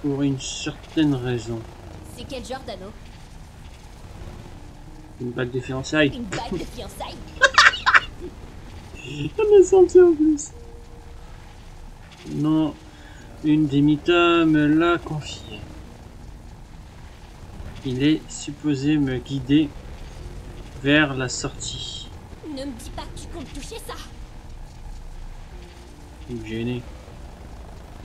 pour une certaine raison. C'est quel genre d'anneau? Une bague de fiançailles. Une bague de fiançailles? J'en ai senti en plus. Non, une des Mita me l'a confié. Il est supposé me guider vers la sortie. Ne me dis pas que tu comptes toucher ça. Je suis gêné.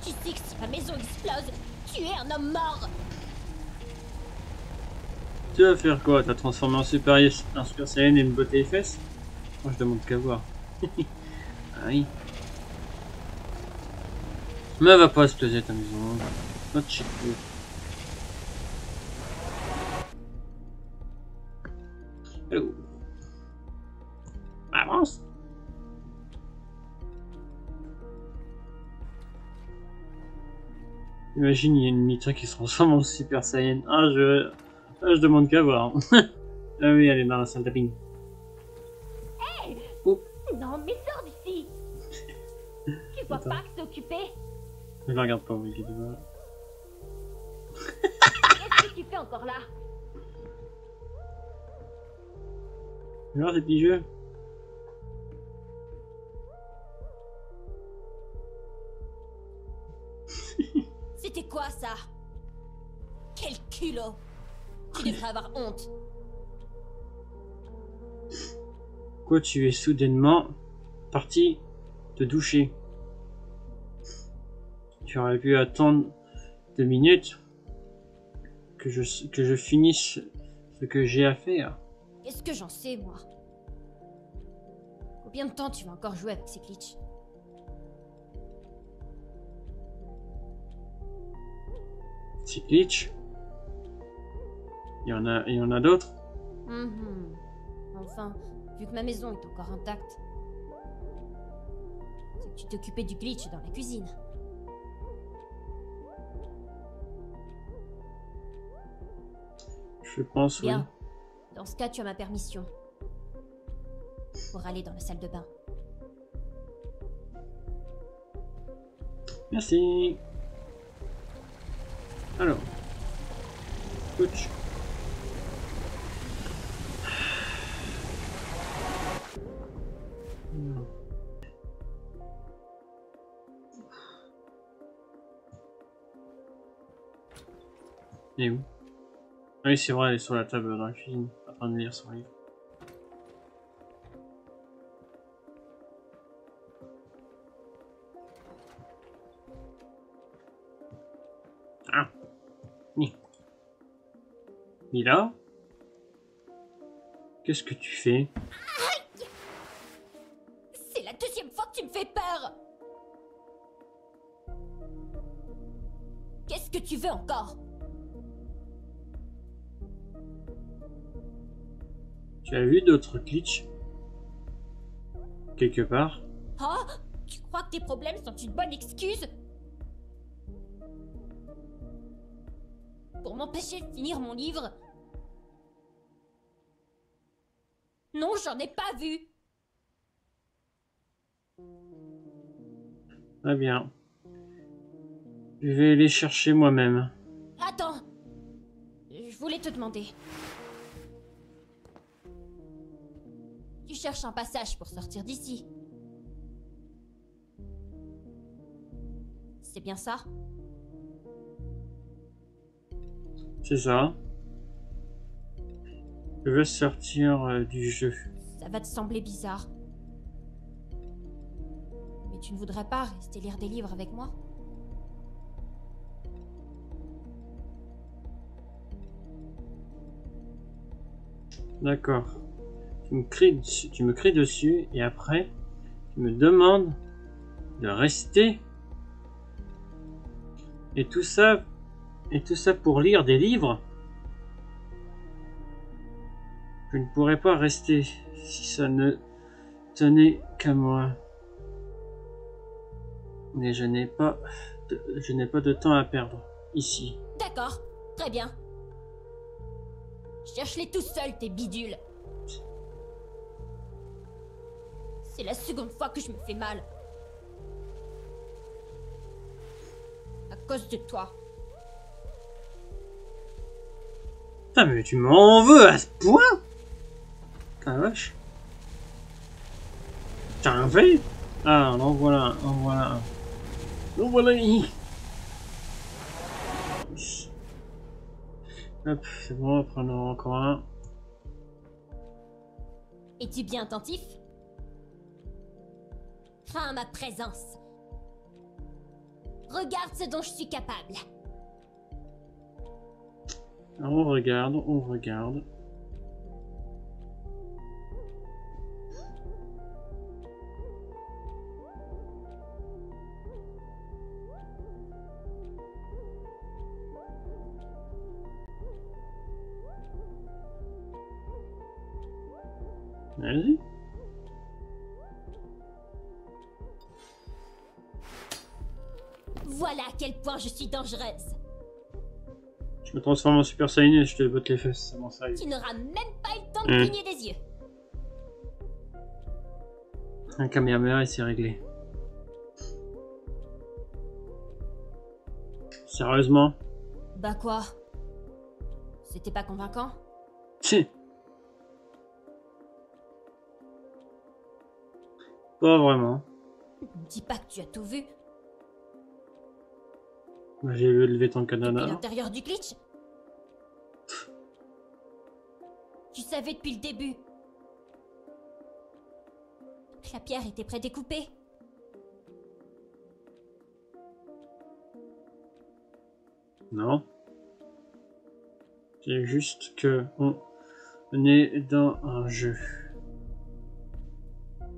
Tu sais que si ma maison explose, tu es un homme mort. Tu vas faire quoi? T'as transformé en Super Saiyan et une beauté les fesses? Moi je demande qu'à voir. Ah oui. Mais elle va pas exploser ta maison. Pas de shit. Hello. Avance. Imagine, il y a une Mita qui se transforme en Super Saiyan. Ah, je demande qu'à voir. Ah oui, elle est dans la salle d'apping. Hey! Oh. Non, mais sors d'ici. Tu vois Attends. pas que c'est occupé? Je la regarde pas, oui, vois. Qu'est-ce que tu fais encore là? Alors, ces petits jeux. C'était quoi ça? Quel culot! Tu devrais avoir honte. Quoi, tu es soudainement parti te doucher? Tu aurais pu attendre 2 minutes que je finisse ce que j'ai à faire. Qu'est-ce que j'en sais, moi? Combien de temps tu vas encore jouer avec ces glitches? C'est glitch. Il y en a d'autres. Enfin, vu que ma maison est encore intacte, c'est que tu t'occupais du glitch dans la cuisine. Je pense, oui. Bien. Dans ce cas, tu as ma permission pour aller dans la salle de bain. Merci. Alors. Coach. Et où? Ah oui, c'est vrai, elle est sur la table dans la cuisine, en train de lire son livre. Ah, oui. Mila? Qu'est-ce que tu fais? C'est la deuxième fois que tu me fais peur. Qu'est-ce que tu veux encore? Tu as vu d'autres glitches? Quelque part? Oh, tu crois que tes problèmes sont une bonne excuse? Pour m'empêcher de finir mon livre? Non, j'en ai pas vu. Très bien. Je vais les chercher moi-même. Attends. Je voulais te demander. Tu cherches un passage pour sortir d'ici. C'est bien ça? C'est ça. Je veux sortir du jeu. Ça va te sembler bizarre. Mais tu ne voudrais pas rester lire des livres avec moi? D'accord. Tu me cries dessus et après, tu me demandes de rester. Et tout ça pour lire des livres? Je ne pourrais pas rester si ça ne tenait qu'à moi. Mais je n'ai pas de temps à perdre ici. D'accord, très bien. Cherche-les tout seuls, tes bidules. C'est la seconde fois que je me fais mal. À cause de toi. Ah mais tu m'en veux à ce point? Ah vache. T'as un fait? Ah, en voilà un, en voilà un. En voilà un. Hop, c'est bon, on va prendre encore un. Es-tu bien attentif? Crains ma présence. Regarde ce dont je suis capable. Alors, on regarde, on regarde. Vas-y. Voilà à quel point je suis dangereuse. Je me transforme en Super Saiyan et je te botte les fesses. C'est bon, ça y est. Tu n'auras même pas eu le temps de cligner des yeux. Un Kamehameha et c'est réglé. Sérieusement? Bah quoi? C'était pas convaincant? Si. Pas vraiment. Ne dis pas que tu as tout vu. J'ai levé ton Depuis katana. l'intérieur du glitch? Tu savais depuis le début que la pierre était prédécoupée. Non. C'est juste que on est dans un jeu.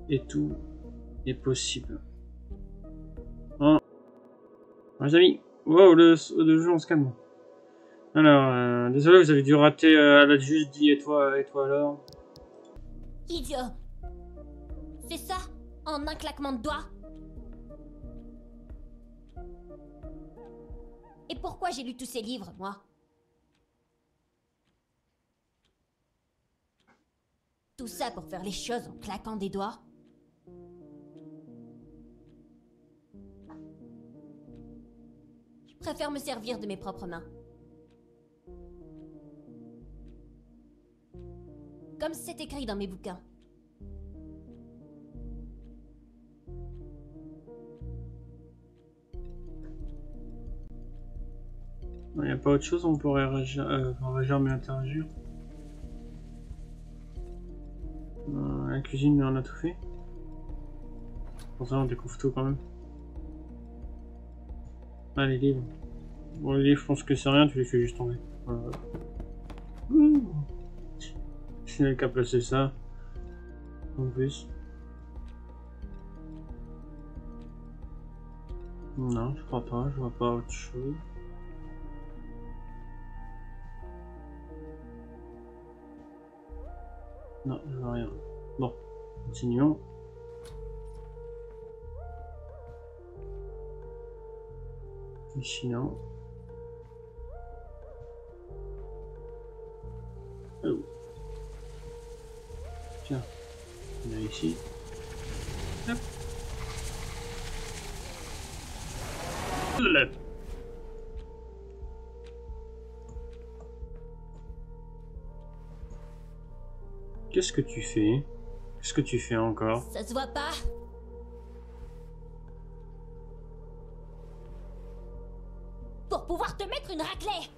Et tout est possible. Oh. Les amis. Wow, le jeu on se calme. Alors, désolé, vous avez dû rater, elle a juste dit et toi alors. Idiot! C'est ça, en un claquement de doigts? Et pourquoi j'ai lu tous ces livres, moi? Tout ça pour faire les choses en claquant des doigts? Je préfère me servir de mes propres mains. Comme c'est écrit dans mes bouquins. Il n'y a a pas autre chose où on pourrait réagir mais interagir. La cuisine, mais on a tout fait. Pour ça, on découvre tout quand même. Ah, les livres. Bon, les livres, je pense que c'est rien, tu les fais juste tomber. C'est elle qui a placé ça. En plus. Non, je crois pas, je vois pas autre chose. Non, je vois rien. Bon, continuons. Sinon. Oh. Tiens, on a ici. Hop. Qu'est-ce que tu fais? Qu'est-ce que tu fais encore? Ça se voit pas? Pour pouvoir te mettre une raclée!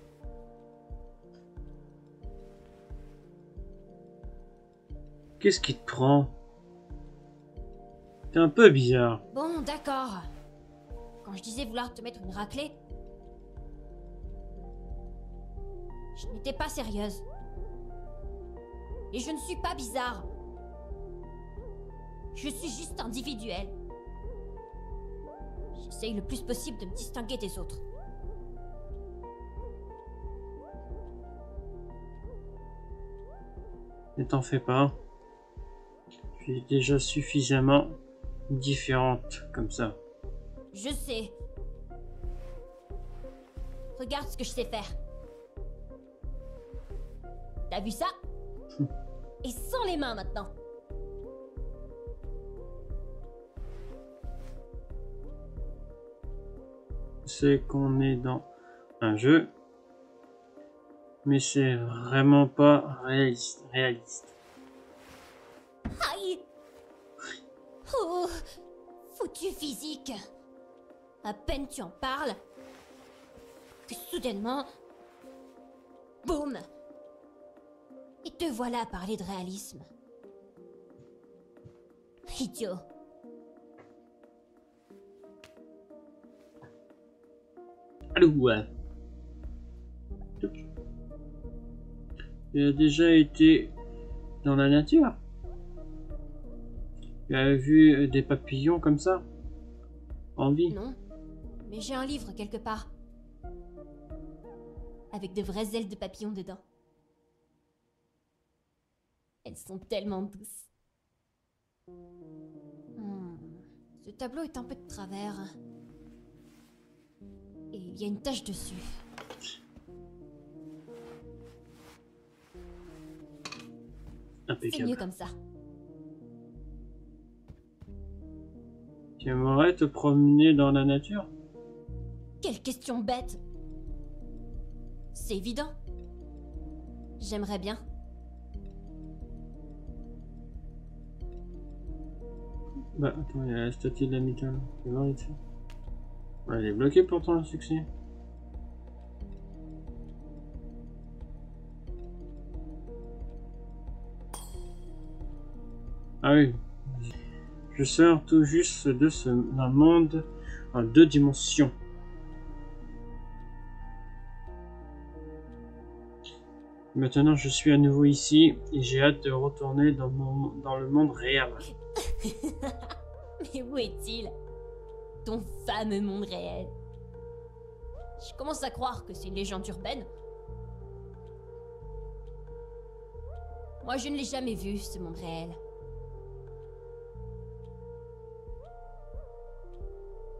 Qu'est-ce qui te prend? T'es un peu bizarre. Bon, d'accord. Quand je disais vouloir te mettre une raclée, je n'étais pas sérieuse. Et je ne suis pas bizarre. Je suis juste individuelle. J'essaye le plus possible de me distinguer des autres. Ne t'en fais pas. Tu es déjà suffisamment différente comme ça. Je sais. Regarde ce que je sais faire. T'as vu ça? Et sans les mains maintenant. C'est qu'on est dans un jeu, mais c'est vraiment pas réaliste. Aïe! Oh, foutu physique. À peine tu en parles, que soudainement, boum! Et te voilà à parler de réalisme. Idiot. Allô, ouais. Tu as déjà été dans la nature? Tu as vu des papillons comme ça? En vie? Non, mais j'ai un livre quelque part. Avec de vraies ailes de papillon dedans. Elles sont tellement douces. Ce tableau est un peu de travers. Et il y a une tache dessus. C'est Impeccable. mieux comme ça. Tu aimerais te promener dans la nature? Quelle question bête! C'est évident. J'aimerais bien. Bah attends, il y a la statue de la mitale. Tu vas voir ici. Elle est bloquée pourtant le succès. Ah oui. Je sors tout juste d'un monde en 2 dimensions. Maintenant je suis à nouveau ici et j'ai hâte de retourner dans le monde réel. Mais où est-il? Ton fameux monde réel. Je commence à croire que c'est une légende urbaine. Moi, je ne l'ai jamais vu, ce monde réel.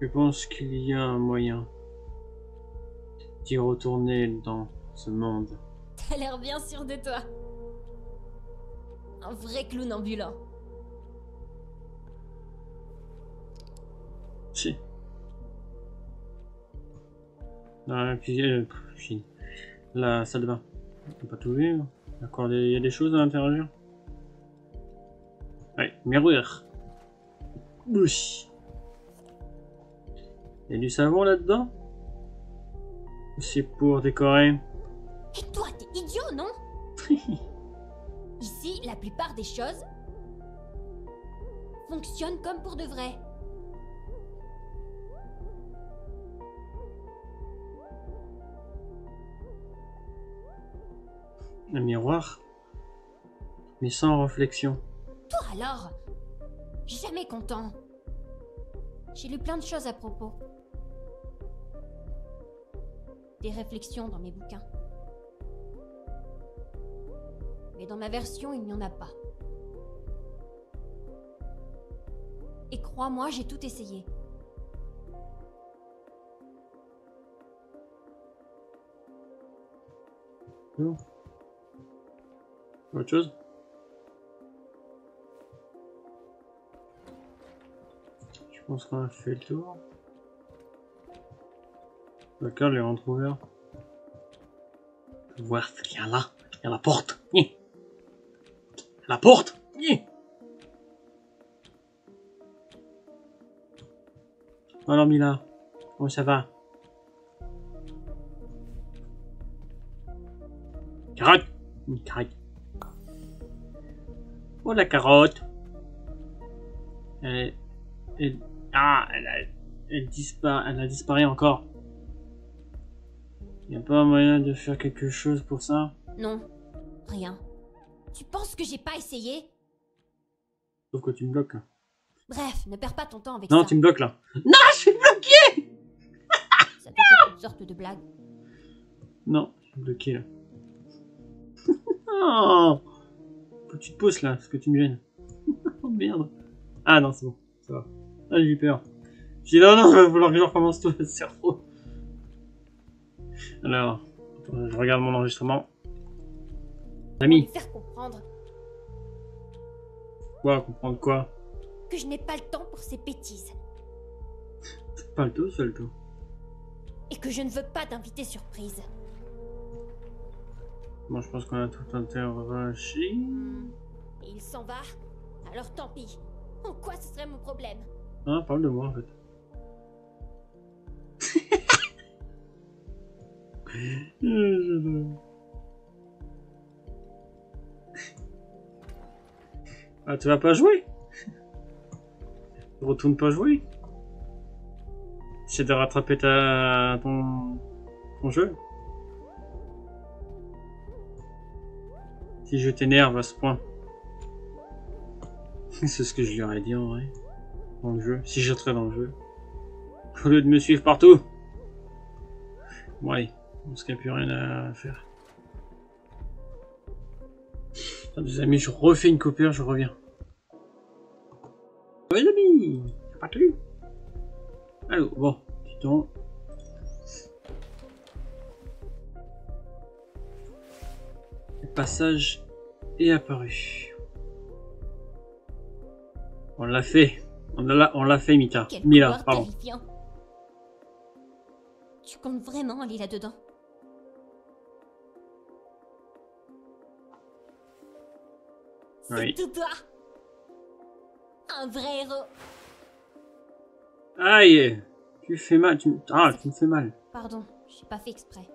Je pense qu'il y a un moyen d'y retourner dans ce monde. T'as l'air bien sûr de toi. Un vrai clown ambulant. Si. La cuisine, la salle de bain. On peut pas tout vu. D'accord, il y a des choses à interagir. Ouais, miroir. Oui. Il y a du savon là-dedans? C'est pour décorer. Et toi, t'es idiot, non? Ici, la plupart des choses fonctionnent comme pour de vrai. Un miroir, mais sans réflexion. Toi alors? Jamais content. J'ai lu plein de choses à propos. Des réflexions dans mes bouquins. Mais dans ma version, il n'y en a pas. Et crois-moi, j'ai tout essayé. Non. Autre chose? Je pense qu'on a fait le tour. D'accord, les rentre ouverts. Voir ce qu'il y a là. Il y a la porte. La porte. Alors Mila, comment ça va? Carotte. Une carotte. Oh la carotte. Elle a disparu encore. Y a pas moyen de faire quelque chose pour ça? Non, rien. Tu penses que j'ai pas essayé? Sauf que tu me bloques là. Bref, ne perds pas ton temps avec Non, ça. tu me bloques là. Non, je suis bloqué! Ça doit être une sorte de blague. Non, je suis bloqué là. Oh, faut que tu te pousses là, parce que tu me gênes. Oh merde. Ah non, c'est bon, ça va. Ah, j'ai eu peur. J'ai dit non, il va falloir que je recommence tout le cerveau. Alors, je regarde mon enregistrement. Ami. Pour lui faire comprendre Quoi, comprendre quoi? que je n'ai pas le temps pour ces bêtises. Pas le tout, seul tout. Et que je ne veux pas d'invité surprise. Bon, je pense qu'on a tout interagi. Et il s'en va? Alors tant pis. En quoi ce serait mon problème? Ah, parle de moi en fait. Ah, tu vas pas jouer? Tu retournes pas jouer? Essaie de rattraper ton jeu. Si je t'énerve à ce point. C'est ce que je lui aurais dit en vrai. Dans le jeu. Si j'entrais dans le jeu. Au lieu de me suivre partout. Ouais. Parce qu'il n'y a plus rien à faire. Attends, les amis, je refais une coupure, je reviens. Les amis, c'est pas tout. Allô, bon, petit temps. Le passage est apparu. On l'a fait. On l'a fait, Mila. Mila, pardon. Terrifiant. Tu comptes vraiment aller là-dedans? Oui. C'est tout toi. Un vrai héros. Aïe, tu fais mal. Tu me fais mal. Pardon, j'ai pas fait exprès.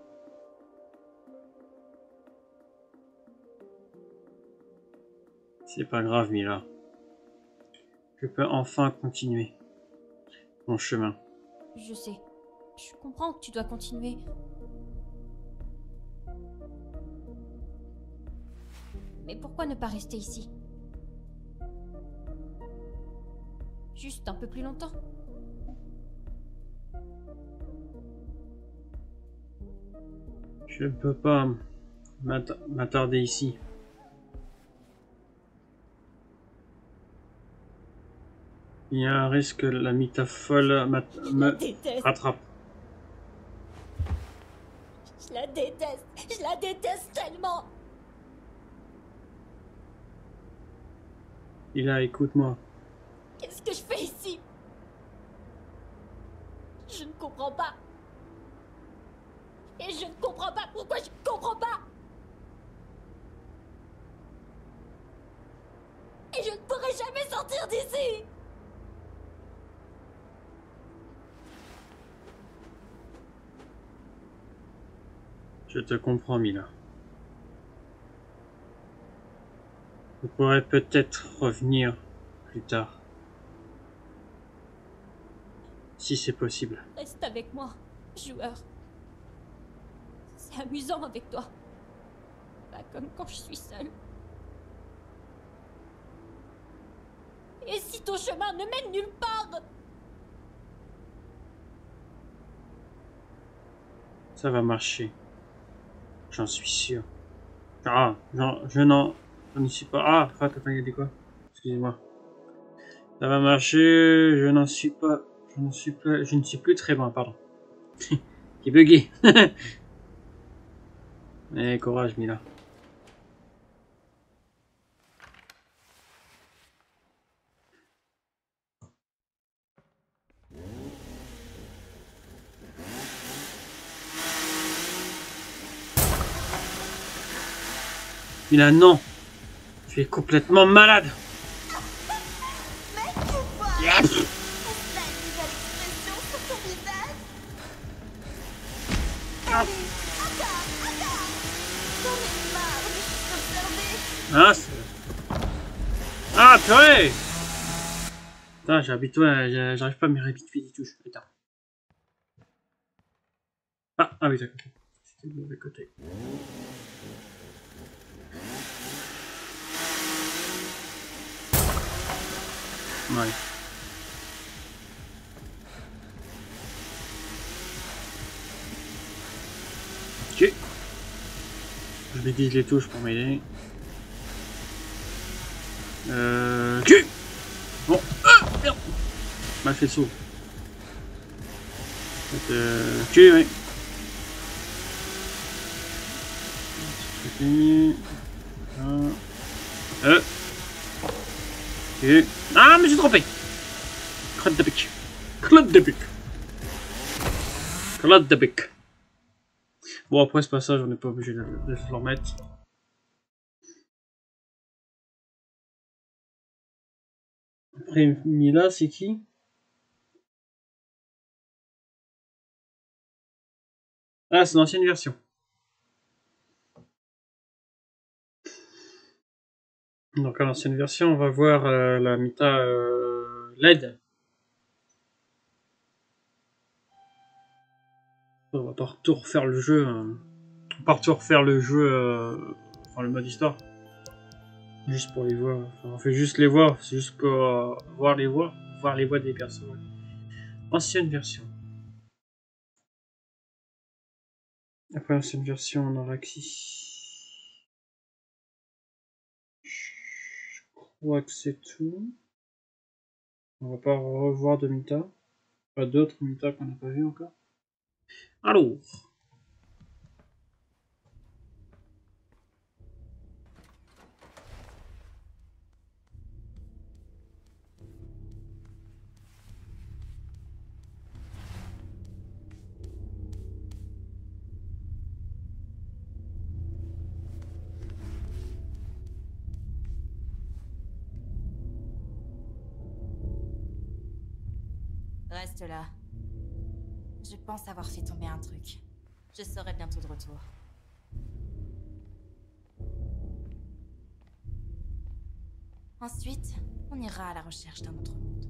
C'est pas grave, Mila. Je peux enfin continuer mon chemin. Je sais. Je comprends que tu dois continuer. Mais pourquoi ne pas rester ici? Juste un peu plus longtemps. Je ne peux pas m'attarder ici. Il y a un risque que la mitafole me rattrape. Je la déteste. Je la déteste tellement. Lila, écoute-moi. Qu'est-ce que je fais ici? Je ne comprends pas. Et je ne comprends pas pourquoi je ne comprends pas. Et je ne pourrai jamais sortir d'ici. Je te comprends, Mila. Je pourrais peut-être revenir plus tard. Si c'est possible. Reste avec moi, joueur. C'est amusant avec toi. Pas comme quand je suis seule. Et si ton chemin ne mène nulle part? Ça va marcher. J'en suis sûr. Ah, non, je n'en suis pas. Ah, attends, il a dit quoi? Excusez-moi. Ça va marcher, je n'en suis pas. Je ne suis plus très loin, pardon. Qui est bugué. Eh, courage, Mila. Mila, non. Tu es complètement malade. Yes. Ah, ah, purée! Putain, j'arrive pas à me réhabituer des touches. Attends. Ah oui, d'accord. C'était du mauvais côté. Ouais. Ok. Je déguise les touches pour m'aider. Cul. Bon. Merde. Mal fait le saut. Cul, oui. Ok. Ah, mais j'ai trompé. Crotte de pique. Crotte de pique. Crotte de pique. Bon, après ce passage, on n'est pas obligé de se le remettre. Après, Mila, c'est qui? Ah, c'est l'ancienne version. Donc, à l'ancienne version, on va voir la Mita LED. On va pas tout refaire le jeu. On va pas tout refaire le jeu, enfin le mode histoire. Juste pour les voir. Enfin, on fait juste les voir. C'est juste pour voir les voix des personnages. Ancienne version. Après l'ancienne version, on aura qui? Je crois que c'est tout. On va pas revoir de Mita. Pas d'autres Mita qu'on n'a pas vu encore. Alors. Reste là. Je pense avoir fait tomber un truc. Je serai bientôt de retour. Ensuite, on ira à la recherche d'un autre monde.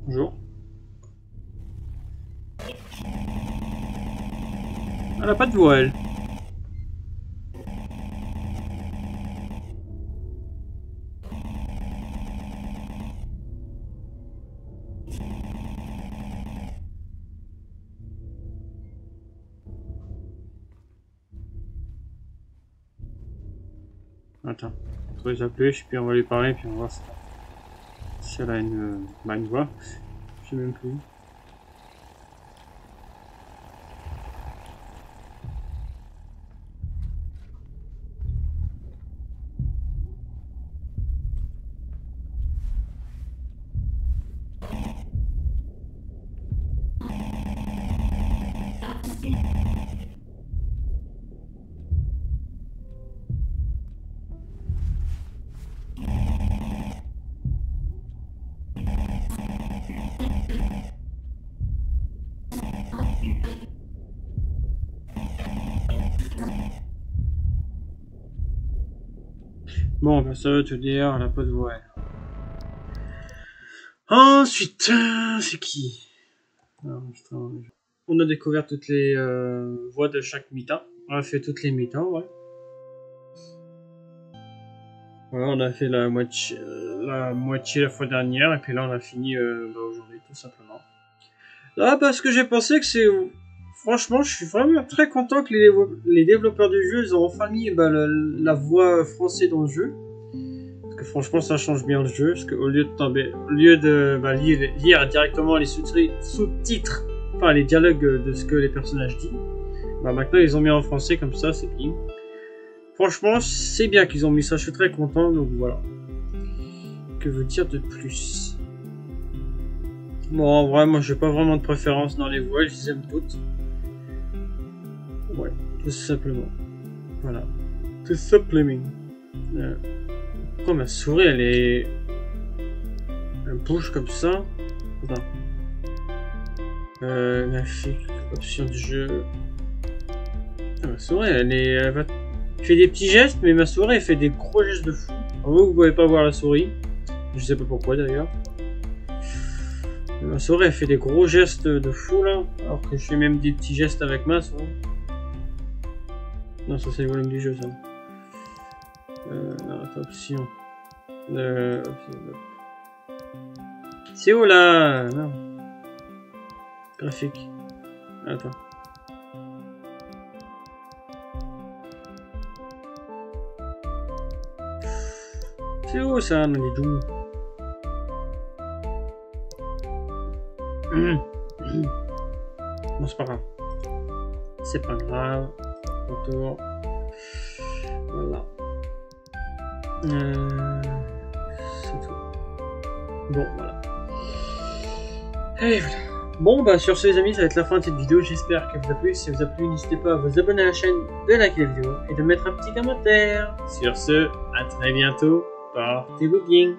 Bonjour. Elle a pas de voix, elle. Attends, on va trouver sa pluche, puis on va lui parler, puis on va voir si elle a une voix. Je sais même plus. Bon, ben ça veut te dire la peau de voix. Ensuite, c'est qui? Alors, on a découvert toutes les voix de chaque mi-temps. On a fait toutes les mi-temps, ouais. Voilà, on a fait la moitié la fois dernière, et puis là on a fini aujourd'hui, tout simplement. Là, parce que j'ai pensé que c'est... Franchement, je suis vraiment très content que les développeurs du jeu, ils ont enfin mis la voix française dans le jeu. Parce que franchement, ça change bien le jeu. Parce qu'au lieu de lire directement les sous-titres, enfin les dialogues de ce que les personnages disent, bah maintenant ils ont mis en français comme ça, c'est bien. Franchement, c'est bien qu'ils ont mis ça, je suis très content, donc voilà. Que vous dire de plus? Bon, en vrai, moi j'ai pas vraiment de préférence dans les voix, je les aime toutes. Ouais, tout simplement. Voilà. Tout simplement. Pourquoi ma souris elle bouge comme ça? Attends. Graphique, option du jeu. Ah, ma souris elle fait des petits gestes, mais ma souris elle fait des gros gestes de fou. Alors, vous pouvez pas voir la souris. Je sais pas pourquoi d'ailleurs. Ma souris elle fait des gros gestes de fou là. Alors que je fais même des petits gestes avec ma souris. Non, ça c'est le volume du jeu ça. Non, attends, option. C'est où là? Non. Graphique. Attends. C'est où ça? Non, les doux. Bon, c'est pas grave. C'est pas grave. Retour. Voilà. C'est tout. Bon, voilà. Et voilà. Bon, bah sur ce les amis, ça va être la fin de cette vidéo. J'espère qu'elle vous a plu. Si ça vous a plu, n'hésitez pas à vous abonner à la chaîne, de liker la vidéo et de mettre un petit commentaire. Sur ce, à très bientôt. Portez-vous bien.